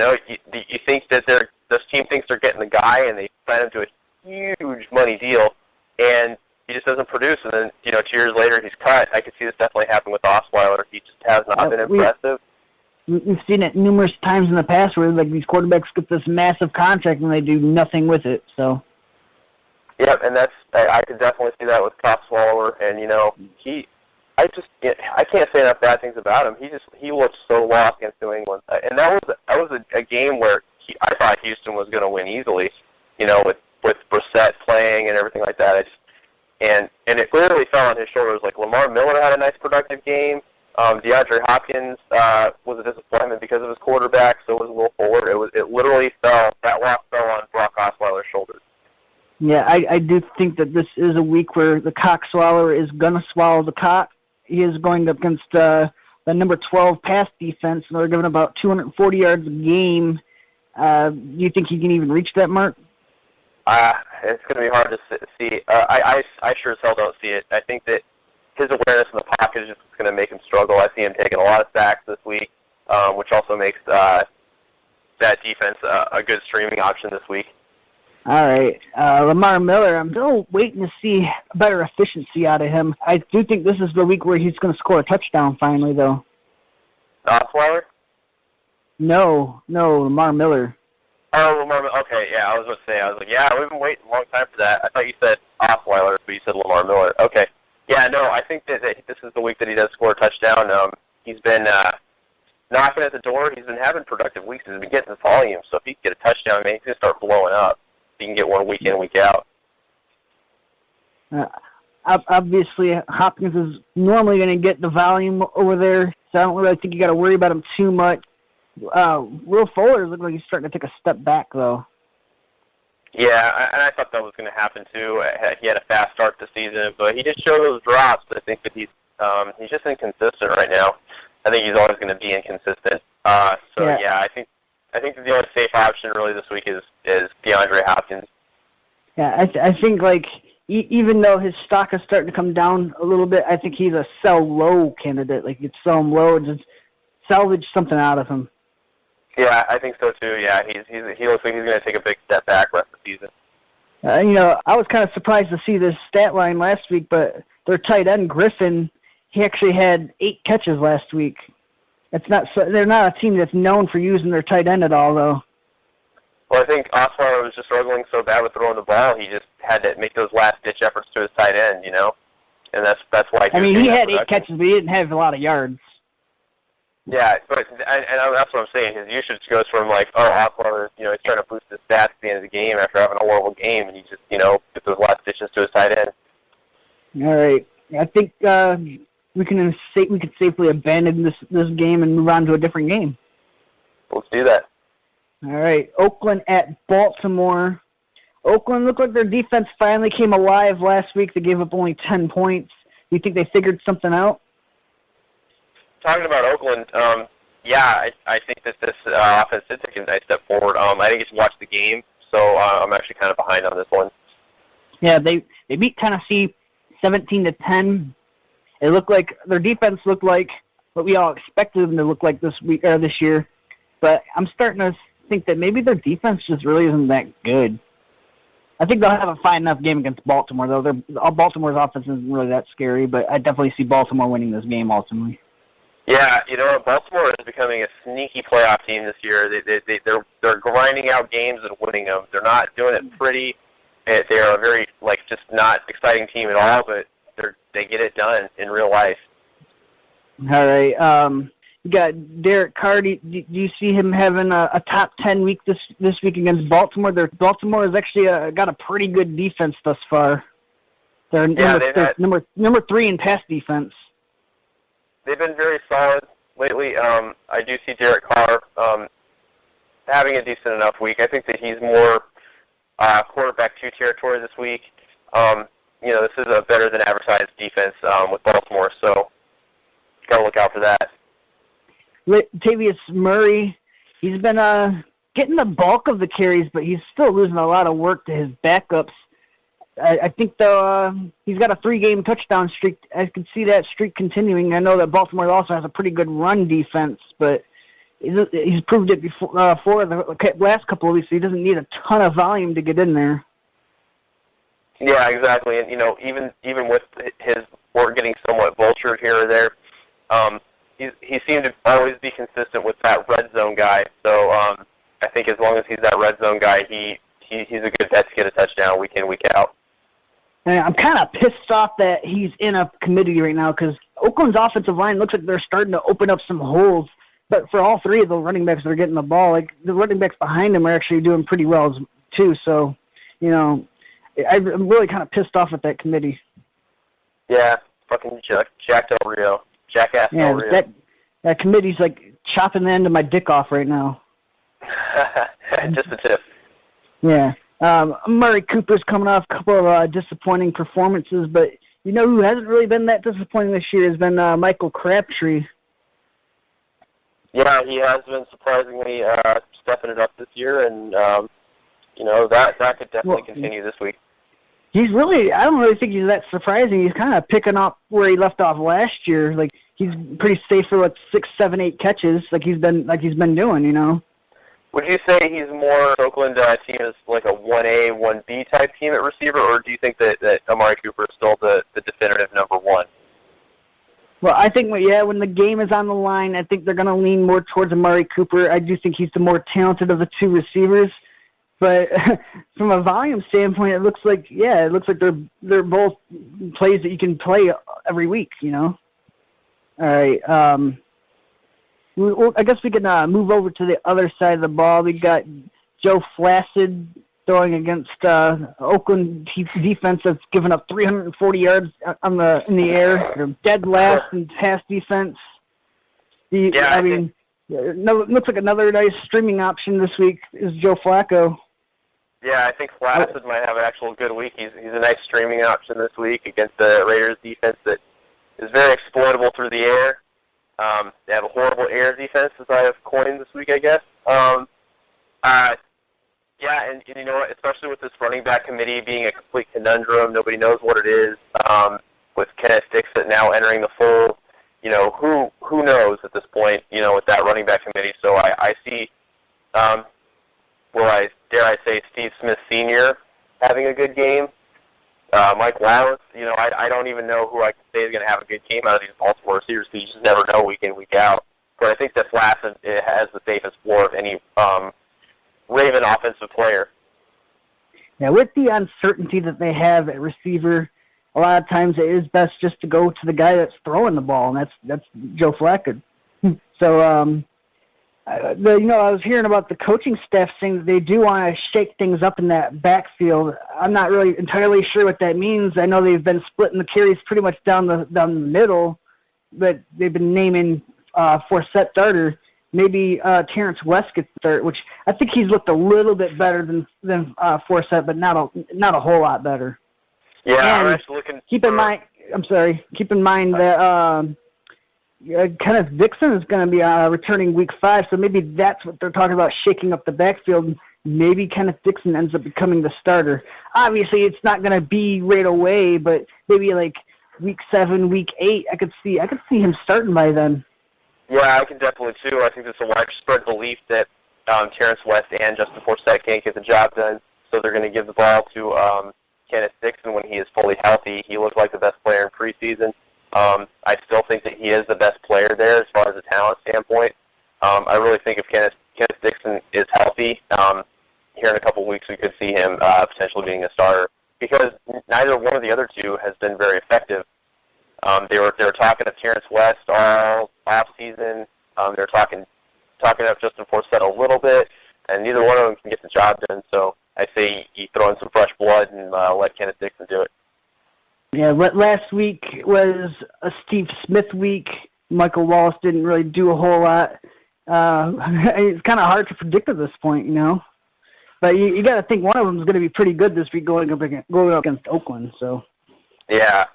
think that this team thinks they're getting the guy, and they sign him to a huge money deal, and he just doesn't produce. And then 2 years later, he's cut. I could see this definitely happen with Osweiler. He just has not been impressive. We've seen it numerous times in the past where like these quarterbacks get this massive contract and they do nothing with it. So. Yep, and I could definitely see that with Coxswaller, and I can't say enough bad things about him. He looked so lost against New England, and that was a game where I thought Houston was going to win easily, with Brissett playing and everything like that. And it clearly fell on his shoulders. Like Lamar Miller had a nice productive game. DeAndre Hopkins was a disappointment because of his quarterback, so was Will Fuller. It literally that loss fell on Brock Osweiler's shoulders. Yeah, I do think that this is a week where the Coxswaller is going to swallow the cock. He is going up against the number 12 pass defense, and they're giving about 240 yards a game. Do you think he can even reach that mark? It's going to be hard to see. I sure as hell don't see it. I think that his awareness in the pocket is just going to make him struggle. I see him taking a lot of sacks this week, which also makes that defense a good streaming option this week. All right. Lamar Miller, I'm still waiting to see better efficiency out of him. I do think this is the week where he's going to score a touchdown finally, though. Osweiler? No, Lamar Miller. Oh, Lamar Miller. Okay, yeah, I was going to say. I was like, yeah, we've been waiting a long time for that. I thought you said Osweiler, but you said Lamar Miller. Okay. Yeah, no, I think that this is the week that he does score a touchdown. He's been knocking at the door. He's been having productive weeks. He's been getting the volume. So if he can get a touchdown, man, he's going to start blowing up. He can get one week in, week out. Obviously, Hopkins is normally going to get the volume over there, so I don't really think you got to worry about him too much. Will Fuller looks like he's starting to take a step back, though. Yeah, and I thought that was going to happen too. He had a fast start to the season, but he just showed those drops. I think that he's just inconsistent right now. I think he's always going to be inconsistent. I think that the only safe option really this week is DeAndre Hopkins. Yeah, I think like even though his stock is starting to come down a little bit, I think he's a sell low candidate. Like you could sell him low and just salvage something out of him. Yeah, I think so too. Yeah, he looks like he's going to take a big step back rest of the season. I was kind of surprised to see this stat line last week, but their tight end Griffin, he actually had 8 catches last week. They're not a team that's known for using their tight end at all, though. Well, I think Osweiler was just struggling so bad with throwing the ball, he just had to make those last-ditch efforts to his tight end, and that's why. He had 8 catches, but he didn't have a lot of yards. Yeah, but that's what I'm saying. His usage goes from Osweiler, he's trying to boost his stats at the end of the game after having a horrible game, and he just, get those last ditches to his tight end. All right, I think we could safely abandon this game and move on to a different game. Let's do that. All right, Oakland at Baltimore. Oakland looked like their defense finally came alive last week. They gave up only 10 points. Do you think they figured something out? Talking about Oakland, I think that this offense did take a nice step forward. I didn't get to watch the game, so I'm actually kind of behind on this one. Yeah, they beat Tennessee 17-10. It looked like their defense looked like what we all expected them to look like this year, but I'm starting to think that maybe their defense just really isn't that good. I think they'll have a fine enough game against Baltimore, though. Baltimore's offense isn't really that scary, but I definitely see Baltimore winning this game ultimately. Yeah, Baltimore is becoming a sneaky playoff team this year. They're grinding out games and winning them. They're not doing it pretty. They are a very just not exciting team at all, but they get it done in real life. All right. You got Derek Carr. Do you see him having a top 10 week this week against Baltimore? Baltimore has actually got a pretty good defense thus far. They're number 3 in pass defense. They've been very solid lately. I do see Derek Carr having a decent enough week. I think that he's more quarterback 2 territory this week. This is a better than advertised defense with Baltimore, so got to look out for that. Latavius Murray, he's been getting the bulk of the carries, but he's still losing a lot of work to his backups. I think, though, he's got a 3-game touchdown streak. I can see that streak continuing. I know that Baltimore also has a pretty good run defense, but he's proved it before the last couple of weeks. So he doesn't need a ton of volume to get in there. Yeah, exactly. And, even with his work getting somewhat vultured here or there, he seemed to always be consistent with that red zone guy. So I think as long as he's that red zone guy, he's a good bet to get a touchdown week in, week out. And I'm kind of pissed off that he's in a committee right now because Oakland's offensive line looks like they're starting to open up some holes. But for all 3 of the running backs that are getting the ball, the running backs behind him are actually doing pretty well too. So, I'm really kind of pissed off at that committee. Yeah, fucking Jack Del Rio. Jackass Del Rio. That committee's like chopping the end of my dick off right now. Just a tip. Yeah. Murray Cooper's coming off a couple of disappointing performances, but who hasn't really been that disappointing this year has been Michael Crabtree. Yeah, he has been surprisingly stepping it up this year, and that could definitely continue this week. I don't really think he's that surprising. He's kind of picking up where he left off last year. Like he's pretty safe for 6, 7, 8 catches, like he's been doing. Would you say he's more Oakland team is like a 1A, 1B type team at receiver, or do you think that Amari Cooper is still the definitive number 1? Well, I think when the game is on the line, I think they're going to lean more towards Amari Cooper. I do think he's the more talented of the 2 receivers. But from a volume standpoint, it looks like they're both plays that you can play every week. All right. I guess we can move over to the other side of the ball. We got Joe Flacid throwing against Oakland defense that's given up 340 yards in the air. They're dead last in pass defense. Looks like another nice streaming option this week is Joe Flacco. Yeah, I think Flacid might have an actual good week. He's a nice streaming option this week against the Raiders defense that is very exploitable through the air. They have a horrible air defense, as I have coined this week, I guess. And you know what, especially with this running back committee being a complete conundrum, nobody knows what it is. With Kenneth Dixon now entering the fold, you know, who knows at this point, you know, with that running back committee. So I see, dare I say, Steve Smith Sr. having a good game. Mike Wallace, you know, I don't even know who I can say is going to have a good game out of these Baltimore receivers because you just never know week in, week out. But I think that Flacid has the safest floor of any Raven offensive player. Yeah, with the uncertainty that they have at receiver, a lot of times it is best just to go to the guy that's throwing the ball, and that's Joe Flacco. So, I was hearing about the coaching staff saying that they do want to shake things up in that backfield. I'm not really entirely sure what that means. I know they've been splitting the carries pretty much down the middle, but they've been naming Forsett starter. Maybe Terrence West gets start, which I think he's looked a little bit better than Forsett, but not a whole lot better. Yeah, and I'm actually looking. Keep in mind that Kenneth Dixon is going to be returning week 5, so maybe that's what they're talking about, shaking up the backfield. Maybe Kenneth Dixon ends up becoming the starter. Obviously, it's not going to be right away, but maybe like week 7, week 8, I could see him starting by then. Yeah, I can definitely too. I think there's a widespread belief that Terrence West and Justin Forsett can't get the job done, so they're going to give the ball to Kenneth Dixon when he is fully healthy. He looked like the best player in preseason. I still think that he is the best player there as far as a talent standpoint. I really think if Kenneth Dixon is healthy, here in a couple of weeks we could see him potentially being a starter because neither one of the other two has been very effective. They were talking to Terrence West all off season. They were talking up Justin Forsett a little bit, and neither one of them can get the job done. So I say you throw in some fresh blood and let Kenneth Dixon do it. Yeah, last week was a Steve Smith week. Michael Wallace didn't really do a whole lot. It's kind of hard to predict at this point, you know. But you got to think one of them is going to be pretty good this week going up against Oakland. So. Yeah,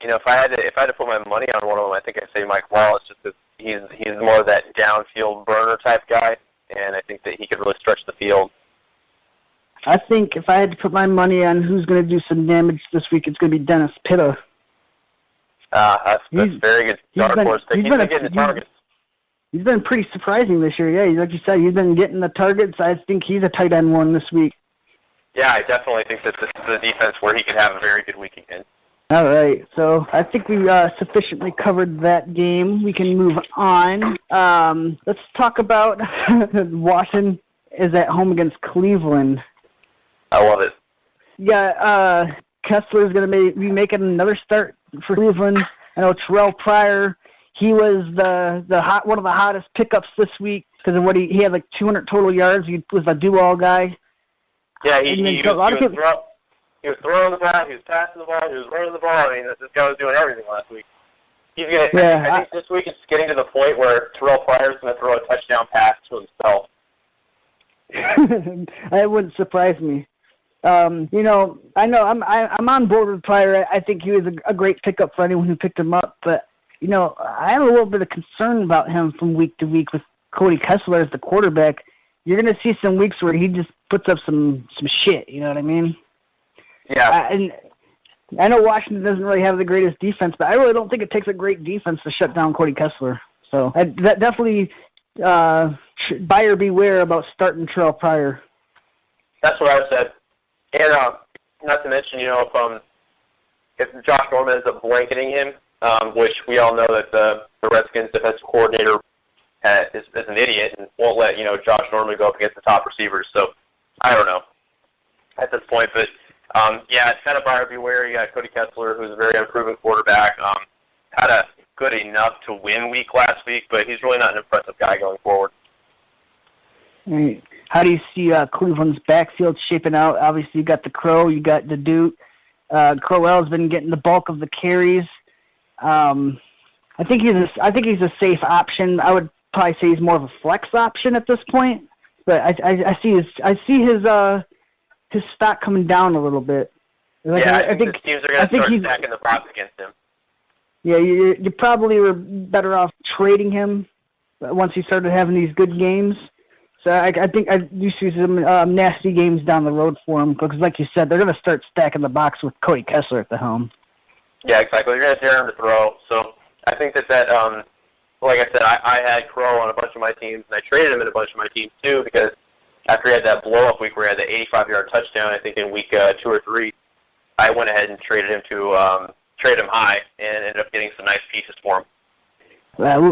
if I had to put my money on one of them, I think I'd say Mike Wallace, just because he's more of that downfield burner type guy, and I think that he could really stretch the field. I think if I had to put my money on who's going to do some damage this week, it's going to be Dennis Pitta. That's very good. Dark horse. He's been getting the targets. He's been pretty surprising this year. Yeah, like you said, he's been getting the targets. I think he's a tight end one this week. Yeah, I definitely think that this is a defense where he could have a very good week again. All right, so I think we sufficiently covered that game. We can move on. Let's talk about Washington is at home against Cleveland. I love it. Yeah, Kessler's going to be making another start for Cleveland. I know Terrell Pryor, he was one of the hottest pickups this week because of what he had like 200 total yards. He was a do-all guy. Yeah, he was throwing the ball, he was passing the ball, he was running the ball. I mean, this guy was doing everything last week. I think this week it's getting to the point where Terrell Pryor is going to throw a touchdown pass to himself. That wouldn't surprise me. I know I'm on board with Pryor. I think he was a great pickup for anyone who picked him up. But I have a little bit of concern about him from week to week with Cody Kessler as the quarterback. You're going to see some weeks where he just puts up some shit. You know what I mean? Yeah. And I know Washington doesn't really have the greatest defense, but I really don't think it takes a great defense to shut down Cody Kessler. So that definitely buyer beware about starting Terrell Pryor. That's what I said. And not to mention, if Josh Norman ends up blanketing him, which we all know that the Redskins defensive coordinator is an idiot and won't let Josh Norman go up against the top receivers. So I don't know at this point, but it's kind of buyer beware. You got Cody Kessler, who's a very unproven quarterback. Had good enough to win week last week, but he's really not an impressive guy going forward. Right. How do you see Cleveland's backfield shaping out? Obviously, you got the Crow, you got the Duke. Crowell's been getting the bulk of the carries. I think he's a safe option. I would probably say he's more of a flex option at this point. But I see his stock coming down a little bit. Like, yeah, I think the teams are going to start stacking the box against him. Yeah, you probably were better off trading him once he started having these good games. So I think I do see some nasty games down the road for him because, like you said, they're going to start stacking the box with Cody Kessler at the helm. Yeah, exactly. They're going to dare him to throw. So I think that like I said, I had Crow on a bunch of my teams, and I traded him in a bunch of my teams too because after he had that blow-up week where he had the 85-yard touchdown, I think in week 2 or 3, I went ahead and traded him high and ended up getting some nice pieces for him.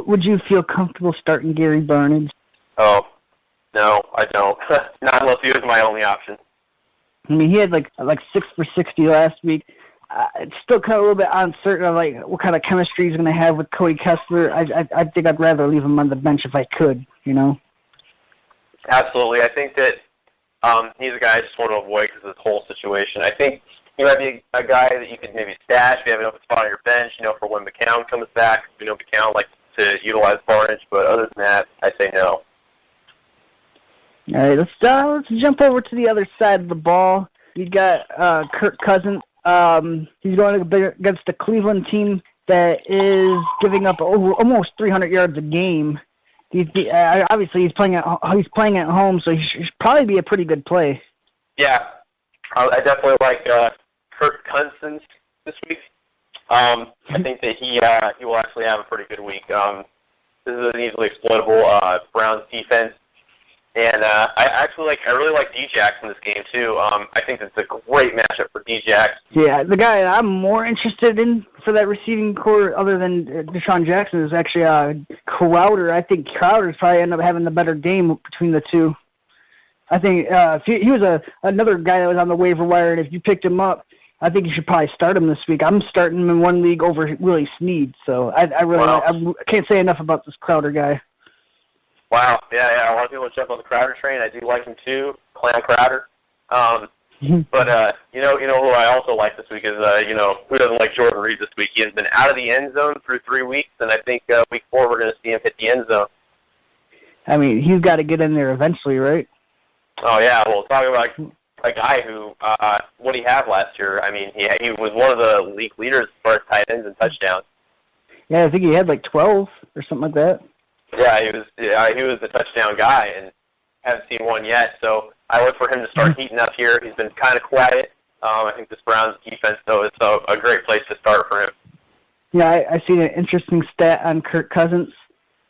Would you feel comfortable starting Gary Barnidge? Oh, no, I don't. Not unless he was my only option. I mean, he had like 6 for 60 last week. It's still kind of a little bit uncertain of like what kind of chemistry he's going to have with Cody Kessler. I think I'd rather leave him on the bench if I could, you know. Absolutely. I think that he's a guy I just want to avoid because of this whole situation. I think he might be a guy that you could maybe stash if you have an open spot on your bench, for when McCown comes back. McCown likes to utilize Barnidge, but other than that, I say no. All right, let's jump over to the other side of the ball. You got Kirk Cousins. He's going against a Cleveland team that is giving up almost 300 yards a game. Obviously, he's playing at home, so he should probably be a pretty good play. Yeah, I definitely like Kirk Cousins this week. I think that he will actually have a pretty good week. This is an easily exploitable Browns defense. And I really like Djax in this game too. I think it's a great matchup for Djax. Yeah, the guy I'm more interested in for that receiving core, other than Deshaun Jackson, is actually Crowder. I think Crowder's probably end up having the better game between the two. I think if he was another guy that was on the waiver wire, and if you picked him up, I think you should probably start him this week. I'm starting him in one league over Willie Snead, so I can't say enough about this Crowder guy. Wow, yeah, a lot of people jump on the Crowder train. I do like him too, Clan Crowder. But you know who I also like this week is who doesn't like Jordan Reed this week? He has been out of the end zone through 3 weeks, and I think week 4 we're going to see him hit the end zone. I mean, he's got to get in there eventually, right? Oh yeah, well, talking about a guy who what did he have last year? I mean, he was one of the league leaders as far as tight ends and touchdowns. Yeah, I think he had like 12 or something like that. Yeah, he was the touchdown guy, and haven't seen one yet. So I look for him to start heating up here. He's been kind of quiet. I think this Browns defense, though, is a great place to start for him. Yeah, I seen an interesting stat on Kirk Cousins.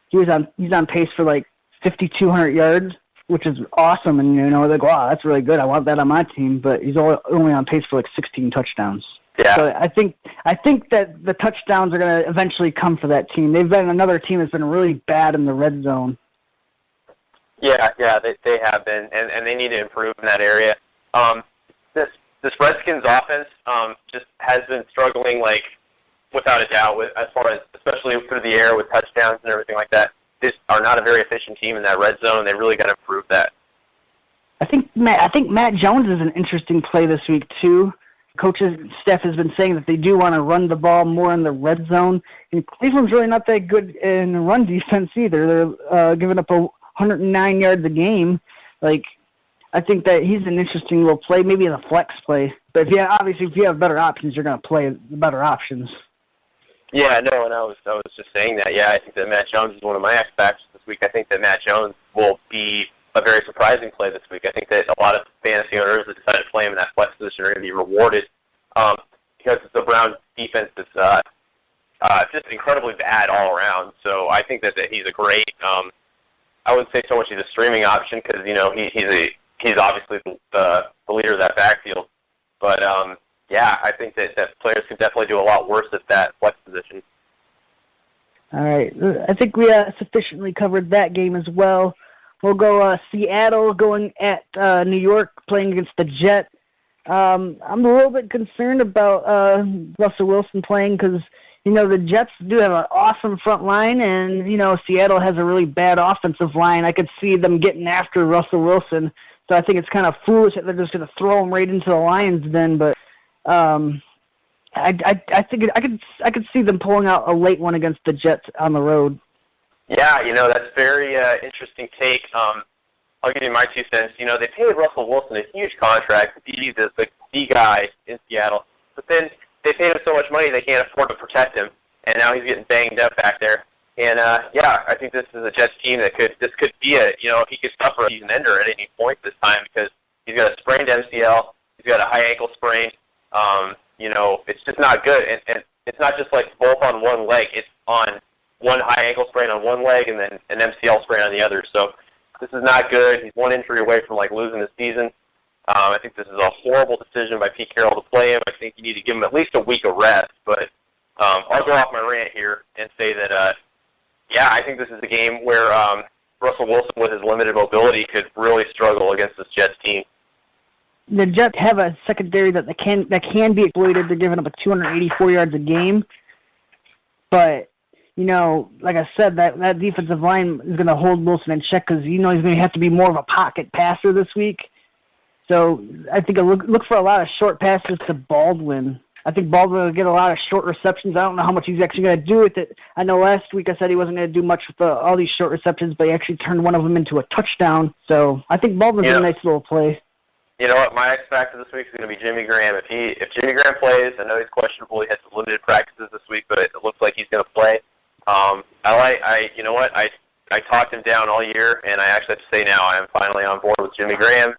He's on pace for like 5,200 yards, which is awesome. And wow, that's really good. I want that on my team. But he's only on pace for like 16 touchdowns. Yeah. So I think that the touchdowns are going to eventually come for that team. They've been another team that's been really bad in the red zone. Yeah, they have been, and they need to improve in that area. This Redskins offense just has been struggling, like without a doubt, as far as especially through the air with touchdowns and everything like that. They are not a very efficient team in that red zone. They really got to improve that. I think Matt Jones is an interesting play this week too. Coaches staff has been saying that they do want to run the ball more in the red zone. And Cleveland's really not that good in run defense either. They're giving up 109 yards a game. I think that he's an interesting little play, maybe in a flex play. But if you have better options, you're going to play the better options. Yeah, no, and I was just saying that. Yeah, I think that Matt Jones is one of my X factors this week. I think that Matt Jones will be a very surprising play this week. I think that a lot of fantasy owners that decided to play him in that flex position are going to be rewarded because the Browns defense is just incredibly bad all around. So I think that he's a great. I wouldn't say so much he's a streaming option because he's obviously the leader of that backfield. But yeah, I think that players can definitely do a lot worse at that flex position. All right, I think we sufficiently covered that game as well. We'll go Seattle going at New York, playing against the Jets. I'm a little bit concerned about Russell Wilson playing because, the Jets do have an awesome front line, and, Seattle has a really bad offensive line. I could see them getting after Russell Wilson, so I think it's kind of foolish that they're just going to throw him right into the Lions then, but I think I could see them pulling out a late one against the Jets on the road. Yeah, that's very interesting take. I'll give you my 2 cents. They paid Russell Wilson a huge contract to be the guy in Seattle, but then they paid him so much money they can't afford to protect him, and now he's getting banged up back there. And I think this is a Jets team that could be if he could suffer a season ender at any point this time because he's got a sprained MCL, he's got a high ankle sprain. It's just not good, and it's not just like both on one leg. It's on one high ankle sprain on one leg and then an MCL sprain on the other. So this is not good. He's one injury away from losing the season. I think this is a horrible decision by Pete Carroll to play him. I think you need to give him at least a week of rest. But I'll go off my rant here and say that, I think this is a game where Russell Wilson, with his limited mobility, could really struggle against this Jets team. The Jets have a secondary that can be exploited. They're giving up 284 yards a game. But, like I said, that defensive line is going to hold Wilson in check because, he's going to have to be more of a pocket passer this week. So I think look for a lot of short passes to Baldwin. I think Baldwin will get a lot of short receptions. I don't know how much he's actually going to do with it. I know last week I said he wasn't going to do much with all these short receptions, but he actually turned one of them into a touchdown. So I think Baldwin's a nice little play. You know what? My X factor this week is going to be Jimmy Graham. If Jimmy Graham plays, I know he's questionable. He had some limited practices this week, but it looks like he's going to play. You know what? I talked him down all year, and I actually have to say now I am finally on board with Jimmy Graham.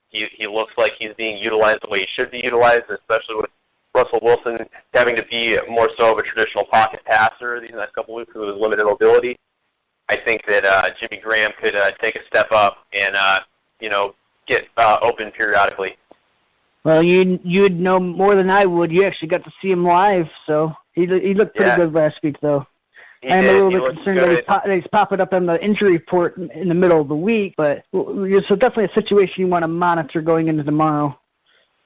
He looks like he's being utilized the way he should be utilized, especially with Russell Wilson having to be more so of a traditional pocket passer these next couple weeks with his limited mobility. I think that Jimmy Graham could take a step up and get open periodically. Well, you'd know more than I would. You actually got to see him live, so he looked pretty good last week, though. I'm a little bit concerned that he's popping up on the injury report in the middle of the week, but so definitely a situation you want to monitor going into tomorrow.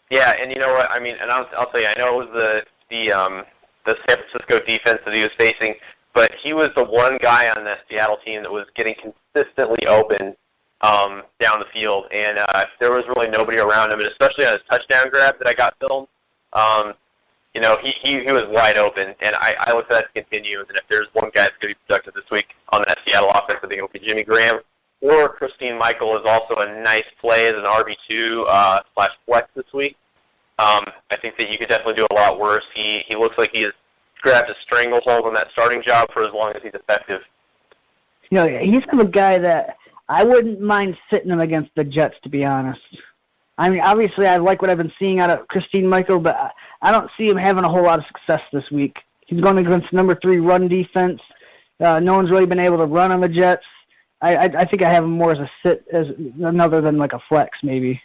Yeah, and you know what? I mean, and I'll tell you, I know it was the San Francisco defense that he was facing, but he was the one guy on that Seattle team that was getting consistently open down the field, and there was really nobody around him, and especially on his touchdown grab that I got filmed. He was wide open, and I look for that to continue. And if there's one guy that's going to be productive this week on that Seattle offense, I think it will be Jimmy Graham. Or Christine Michael is also a nice play as an RB2 / flex this week. I think that you could definitely do a lot worse. He looks like he has grabbed a stranglehold on that starting job for as long as he's effective. He's kind of a guy that I wouldn't mind sitting him against the Jets, to be honest. I mean, obviously, I like what I've been seeing out of Christine Michael, but I don't see him having a whole lot of success this week. He's going against number 3 run defense. No one's really been able to run on the Jets. I think I have him more as a sit, as another than like a flex, maybe.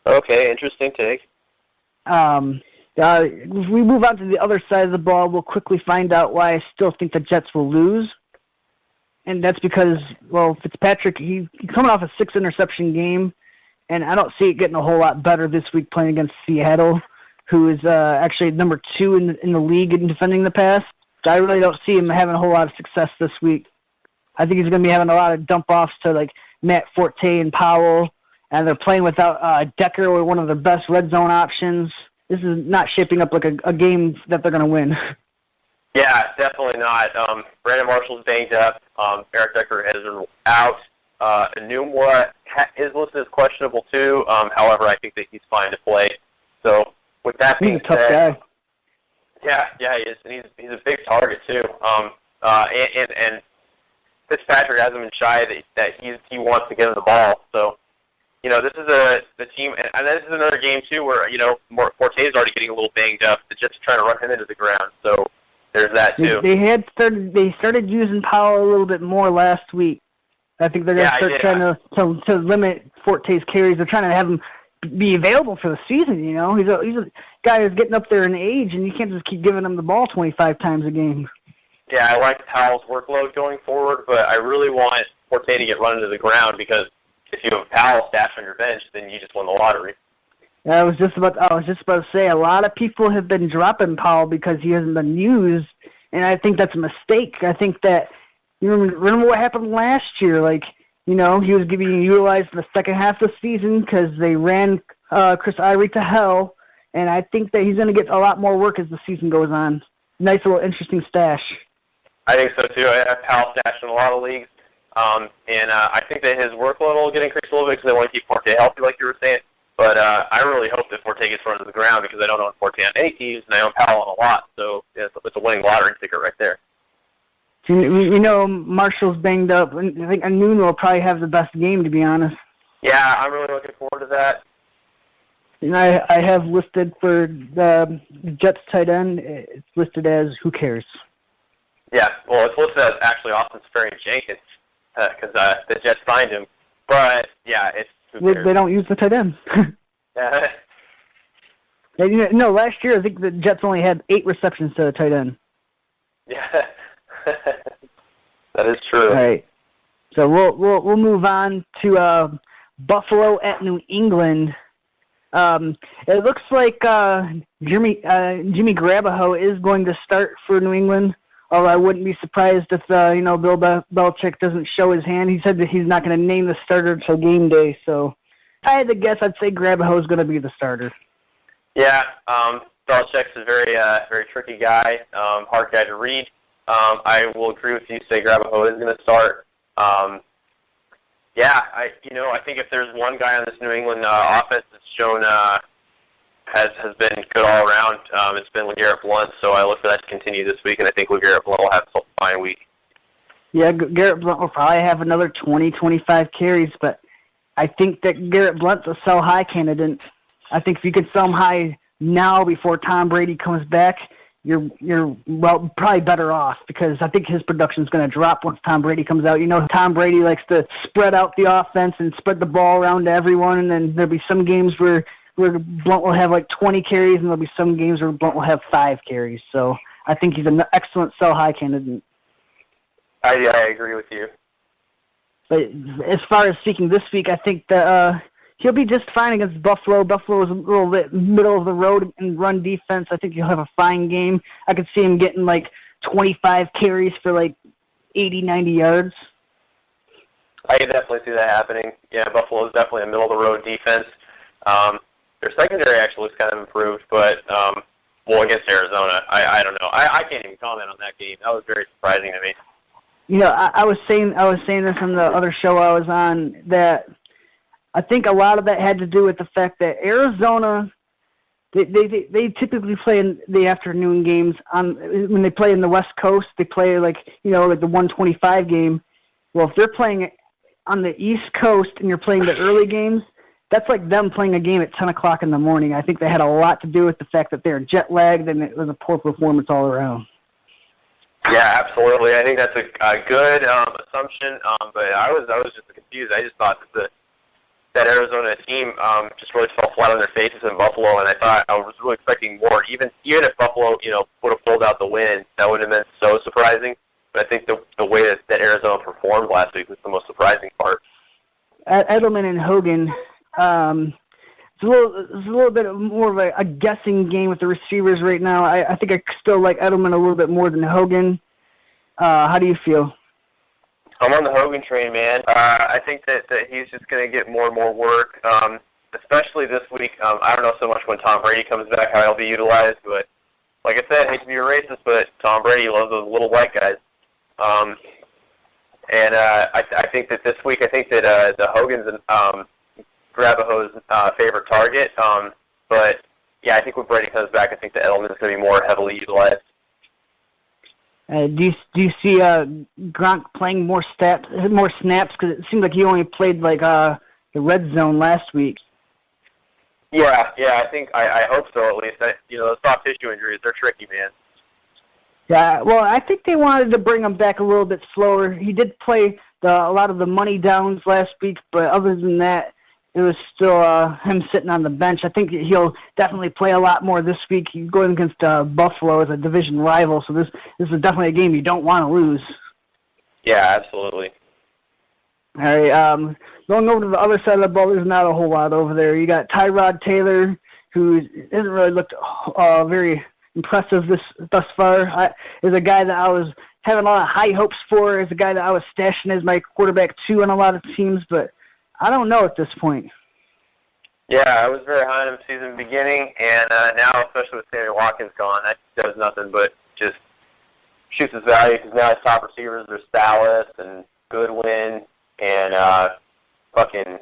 Okay, interesting take. If we move on to the other side of the ball, we'll quickly find out why I still think the Jets will lose. And that's because, Fitzpatrick, he's coming off a 6-interception game, and I don't see it getting a whole lot better this week playing against Seattle, who is actually number 2 in the league in defending the pass. So I really don't see him having a whole lot of success this week. I think he's going to be having a lot of dump-offs to, like, Matt Forte and Powell, and they're playing without Decker, or one of their best red zone options. This is not shaping up like a game that they're going to win. Yeah, definitely not. Brandon Marshall's banged up. Eric Decker has been out. Enumwa is listed as questionable too. However, I think that he's fine to play. So with that being said, he's a tough guy. Yeah, he is, and he's a big target too. And Fitzpatrick hasn't been shy that he wants to get him the ball. So this is the team, and this is another game too where Forte's already getting a little banged up. The Jets are trying to run him into the ground. So there's that too. They started using Powell a little bit more last week. I think they're going to start trying to limit Forte's carries. They're trying to have him be available for the season. He's a guy who's getting up there in age, and you can't just keep giving him the ball 25 times a game. Yeah, I like Powell's workload going forward, but I really want Forte to get run into the ground because if you have Powell stashed on your bench, then you just won the lottery. I was just about to say, a lot of people have been dropping Powell because he hasn't been used, and I think that's a mistake. I think that, you remember what happened last year? Like, he was being utilized in the second half of the season because they ran Chris Ivory to hell, and I think that he's going to get a lot more work as the season goes on. Nice little interesting stash. I think so, too. I have Powell stashed in a lot of leagues, and I think that his workload will get increased a little bit because they want to keep Forte healthy, like you were saying. But I really hope that Forte gets run to the ground because I don't own Forte on any teams, and I own Powell on a lot. So it's a winning lottery ticket right there. Marshall's banged up. I think Anun will probably have the best game, to be honest. Yeah, I'm really looking forward to that. And I have listed for the Jets tight end, it's listed as who cares. Yeah, well, it's listed as actually Austin Seferian-Jenkins because the Jets signed him. But, yeah, it's who cares. They don't use the tight end. Yeah. No, last year I think the Jets only had 8 receptions to the tight end. Yeah. That is true. All right. So we'll move on to Buffalo at New England. It looks like Jimmy Garoppolo is going to start for New England. Although I wouldn't be surprised if Bill Belichick doesn't show his hand. He said that he's not going to name the starter until game day. So if I had to guess, I'd say Garoppolo is going to be the starter. Yeah. Belichick's a very tricky guy, hard guy to read. I will agree with you. Say Garoppolo is going to start. Yeah, I think if there's one guy on this New England offense that's shown has been good all around, it's been LeGarrette Blount. So I look for that to continue this week, and I think LeGarrette Blount will have a fine week. Yeah, Garrett Blount will probably have another 20, 25 carries, but I think that Garrett Blount's a sell high candidate. I think if you could sell him high now before Tom Brady comes back, you're probably better off because I think his production is going to drop once Tom Brady comes out. Tom Brady likes to spread out the offense and spread the ball around to everyone, and then there'll be some games where Blount will have like 20 carries, and there'll be some games where Blount will have 5 carries. So I think he's an excellent sell-high candidate. I agree with you. But as far as speaking this week, I think that he'll be just fine against Buffalo. Buffalo is a little bit middle of the road in run defense. I think he'll have a fine game. I could see him getting like 25 carries for like 80, 90 yards. I can definitely see that happening. Yeah, Buffalo is definitely a middle-of-the-road defense. Their secondary actually looks kind of improved, but, against Arizona, I don't know. I can't even comment on that game. That was very surprising to me. I was saying this on the other show I was on, that I think a lot of that had to do with the fact that Arizona, they typically play in the afternoon games. When they play in the West Coast, they play like the 125 game. Well, if they're playing on the East Coast and you're playing the early games, that's like them playing a game at 10 o'clock in the morning. I think that had a lot to do with the fact that they're jet-lagged and it was a poor performance all around. Yeah, absolutely. I think that's a good assumption, but I was just confused. I just thought that Arizona team just really fell flat on their faces in Buffalo, and I was really expecting more. Even if Buffalo, would have pulled out the win, that would have been so surprising. But I think the way that Arizona performed last week was the most surprising part. Edelman and Hogan, it's a little bit more of a guessing game with the receivers right now. I think I still like Edelman a little bit more than Hogan. How do you feel? I'm on the Hogan train, man. I think that he's just going to get more and more work, especially this week. I don't know so much when Tom Brady comes back how he'll be utilized, but like I said, I hate to be a racist, but Tom Brady loves those little white guys. And I think that this week, the Hogan's and Garoppolo's favorite target. But, yeah, I think when Brady comes back, I think that Edelman is going to be more heavily utilized. Do you see Gronk playing more snaps? Because it seemed like he only played like the red zone last week. Yeah, I hope so at least. Those soft tissue injuries, they're tricky, man. Yeah, well, I think they wanted to bring him back a little bit slower. He did play a lot of the money downs last week, but other than that, it was still him sitting on the bench. I think he'll definitely play a lot more this week. He's going against Buffalo as a division rival, so this is definitely a game you don't want to lose. Yeah, absolutely. All right, going over to the other side of the ball, there's not a whole lot over there. You got Tyrod Taylor, who hasn't really looked very impressive thus far. Is a guy that I was having a lot of high hopes for. Is a guy that I was stashing as my quarterback too on a lot of teams, but I don't know at this point. Yeah, I was very high on him season beginning, and now, especially with Sammy Watkins gone, that does nothing but just shoots his value because now his top receivers are Salas and Goodwin and fucking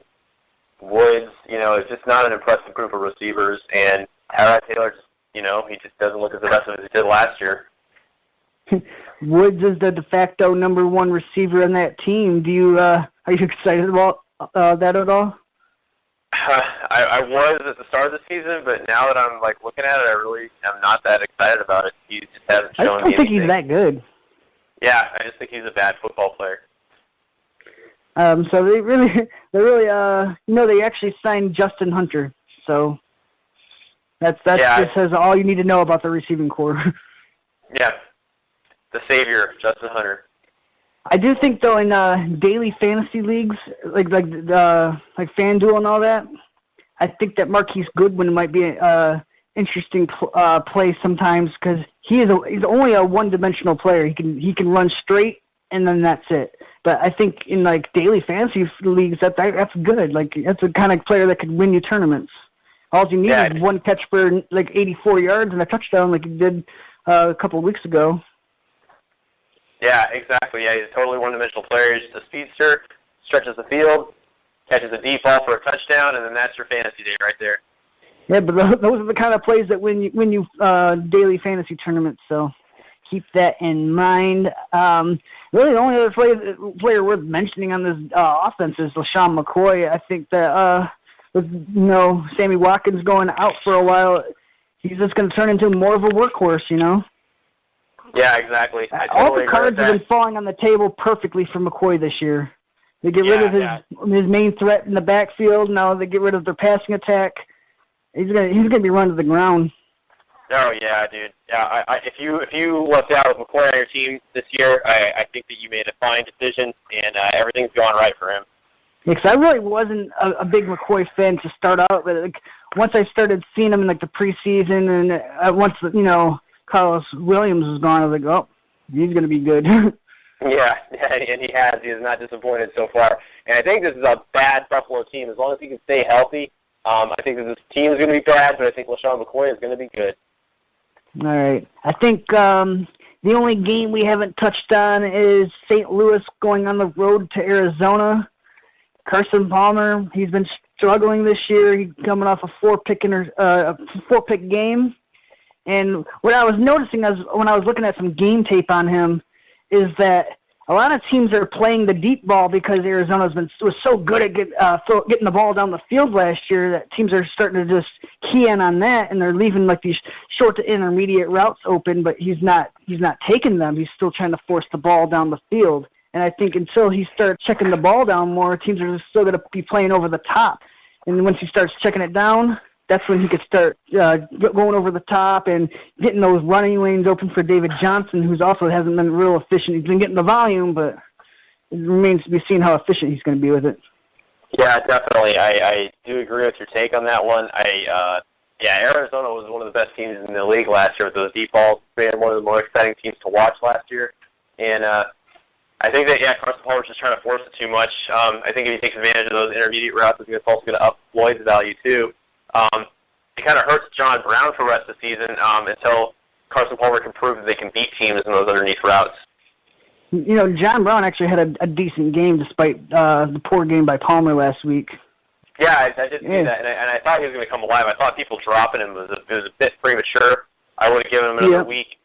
Woods. You know, it's just not an impressive group of receivers, and Tyrod Taylor just, you know, he just doesn't look as impressive as he did last year. Woods is the de facto number one receiver on that team. Do you are you excited about that at all? I was at the start of the season, but now that I'm like looking at it, I really am not that excited about it. He just hasn't shown me anything. I don't think he's that good. Yeah, I just think he's a bad football player. So they actually signed Justin Hunter. So that just says all you need to know about the receiving corps. Yeah, the savior, Justin Hunter. I do think though in daily fantasy leagues like FanDuel and all that, I think that Marquise Goodwin might be an interesting play sometimes because he's only a one-dimensional player. He can run straight and then that's it. But I think in like daily fantasy leagues that's good. Like that's the kind of player that could win you tournaments. All you need is one catch for like 84 yards and a touchdown like he did a couple of weeks ago. Yeah, exactly. Yeah, he's a totally one-dimensional player. He's just a speedster, stretches the field, catches a deep ball for a touchdown, and then that's your fantasy day right there. Yeah, but those are the kind of plays that win you daily fantasy tournaments. So keep that in mind. Really, the only other player worth mentioning on this offense is LaShawn McCoy. I think that with Sammy Watkins going out for a while, he's just going to turn into more of a workhorse. Yeah, exactly. All the cards have been falling on the table perfectly for McCoy this year. They get rid of his main threat in the backfield. Now they get rid of their passing attack. He's gonna be run to the ground. Oh yeah, dude. Yeah, if you left out with McCoy on your team this year, I think that you made a fine decision, and everything's going right for him. Yeah, 'cause I really wasn't a big McCoy fan to start out, but once I started seeing him in the preseason, and once Carlos Williams is gone, I was like, oh, he's going to be good. Yeah, and he has. He has not disappointed so far. And I think this is a bad Buffalo team. As long as he can stay healthy, I think that this team is going to be bad, but I think LaShawn McCoy is going to be good. All right. I think the only game we haven't touched on is St. Louis going on the road to Arizona. Carson Palmer, he's been struggling this year. He's coming off a four-pick game. And what I was noticing when I was looking at some game tape on him is that a lot of teams are playing the deep ball because Arizona was so good at getting the ball down the field last year that teams are starting to just key in on that, and they're leaving like these short to intermediate routes open, but he's not taking them. He's still trying to force the ball down the field. And I think until he starts checking the ball down more, teams are just still going to be playing over the top. And once he starts checking it down, that's when he could start going over the top and getting those running lanes open for David Johnson, who's also hasn't been real efficient. He's been getting the volume, but it remains to be seen how efficient he's going to be with it. Yeah, definitely. I do agree with your take on that one. Arizona was one of the best teams in the league last year with those deep balls. They had one of the more exciting teams to watch last year. And I think that, Carson Palmer's just trying to force it too much. I think if he takes advantage of those intermediate routes, it's also going to up Floyd's value too. It kind of hurts John Brown for the rest of the season until Carson Palmer can prove that they can beat teams in those underneath routes. John Brown actually had a decent game despite the poor game by Palmer last week. Yeah, I did see that, and I thought he was going to come alive. I thought people dropping him was a bit premature. I would have given him another week.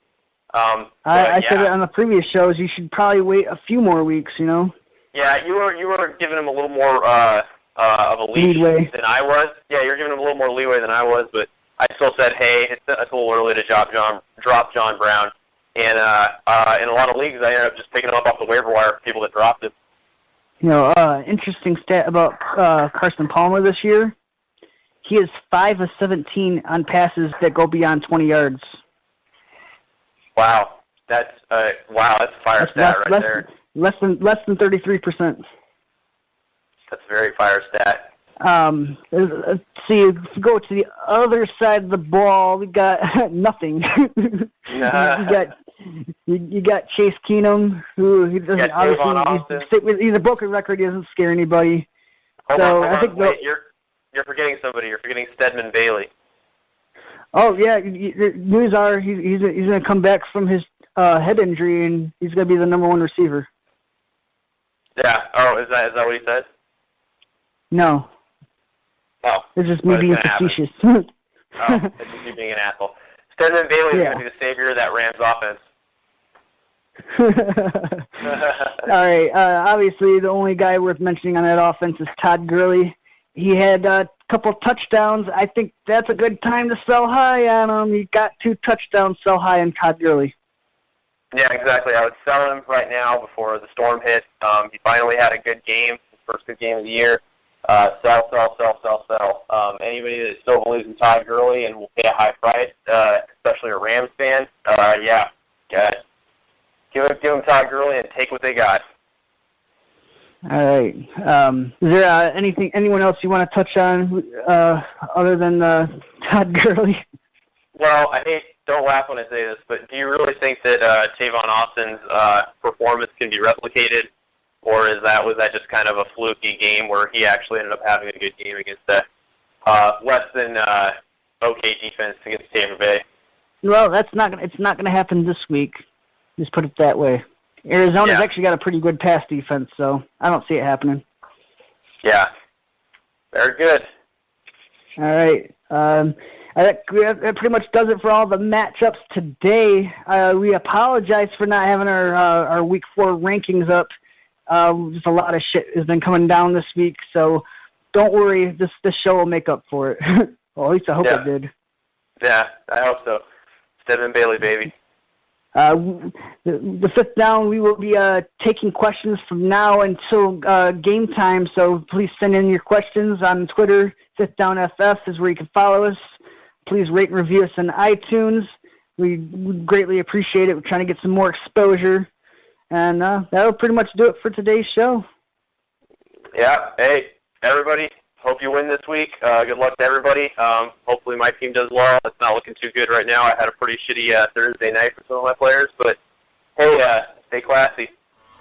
I said it on the previous shows. You should probably wait a few more weeks. Yeah, you were giving him a little more of a leeway than I was. Yeah, you're giving him a little more leeway than I was, but I still said, hey, it's a little early to drop John Brown. And in a lot of leagues, I ended up just picking him up off the waiver wire for people that dropped him. Interesting stat about Carson Palmer this year. He is 5 of 17 on passes that go beyond 20 yards. Wow, that's a fire stat right there. Less than 33%. That's a very fire stat. Let's see, if you go to the other side of the ball, we got nothing. You got Chase Keenum, who he doesn't obviously he's a broken record. He doesn't scare anybody. Hold so on, I think wait, you're forgetting somebody. You're forgetting Stedman Bailey. Oh yeah, news are he's going to come back from his head injury and he's going to be the number one receiver. Yeah. Oh, is that what he said? No. Oh. It's just me being facetious. Oh, it's just you being an asshole. Stedman Bailey is going to be the savior of that Rams offense. All right. Obviously, the only guy worth mentioning on that offense is Todd Gurley. He had a couple touchdowns. I think that's a good time to sell high on him. He got 2 touchdowns, sell high on Todd Gurley. Yeah, exactly. I would sell him right now before the storm hit. He finally had a good game, his first good game of the year. Sell. Anybody that still believes in Todd Gurley and will pay a high price, especially a Rams fan, give him Todd Gurley and take what they got. All right. Is there anyone else you want to touch on other than Todd Gurley? Well, don't laugh when I say this, but do you really think that Tavon Austin's performance can be replicated, or was that just kind of a fluky game where he actually ended up having a good game against the less than okay defense against Tampa Bay? Well, it's not gonna happen this week. Just put it that way. Arizona's actually got a pretty good pass defense, so I don't see it happening. Yeah. Very good. All right. That pretty much does it for all the matchups today. We apologize for not having our Week 4 rankings up. Just a lot of shit has been coming down this week, so don't worry. This show will make up for it. Well, at least I hope it did. Yeah, I hope so. Stedman Bailey, baby. The fifth down, we will be taking questions from now until game time, so please send in your questions on Twitter. Fifth Down FF is where you can follow us. Please rate and review us on iTunes. We greatly appreciate it. We're trying to get some more exposure. And that'll pretty much do it for today's show. Yeah. Hey, everybody. Hope you win this week. Good luck to everybody. Hopefully my team does well. It's not looking too good right now. I had a pretty shitty Thursday night for some of my players, but hey, stay classy.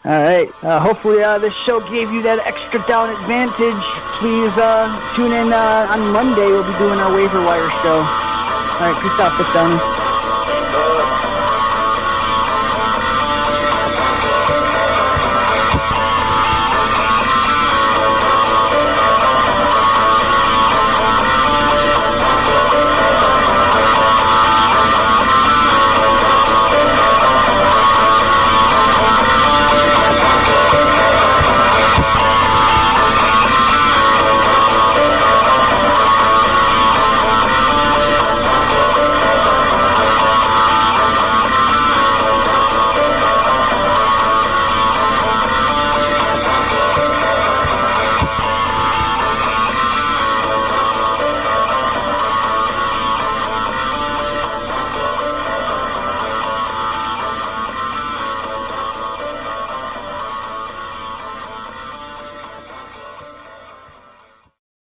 All right. Hopefully this show gave you that extra down advantage. Please tune in on Monday. We'll be doing our waiver wire show. All right. Peace out, Fifth Downers.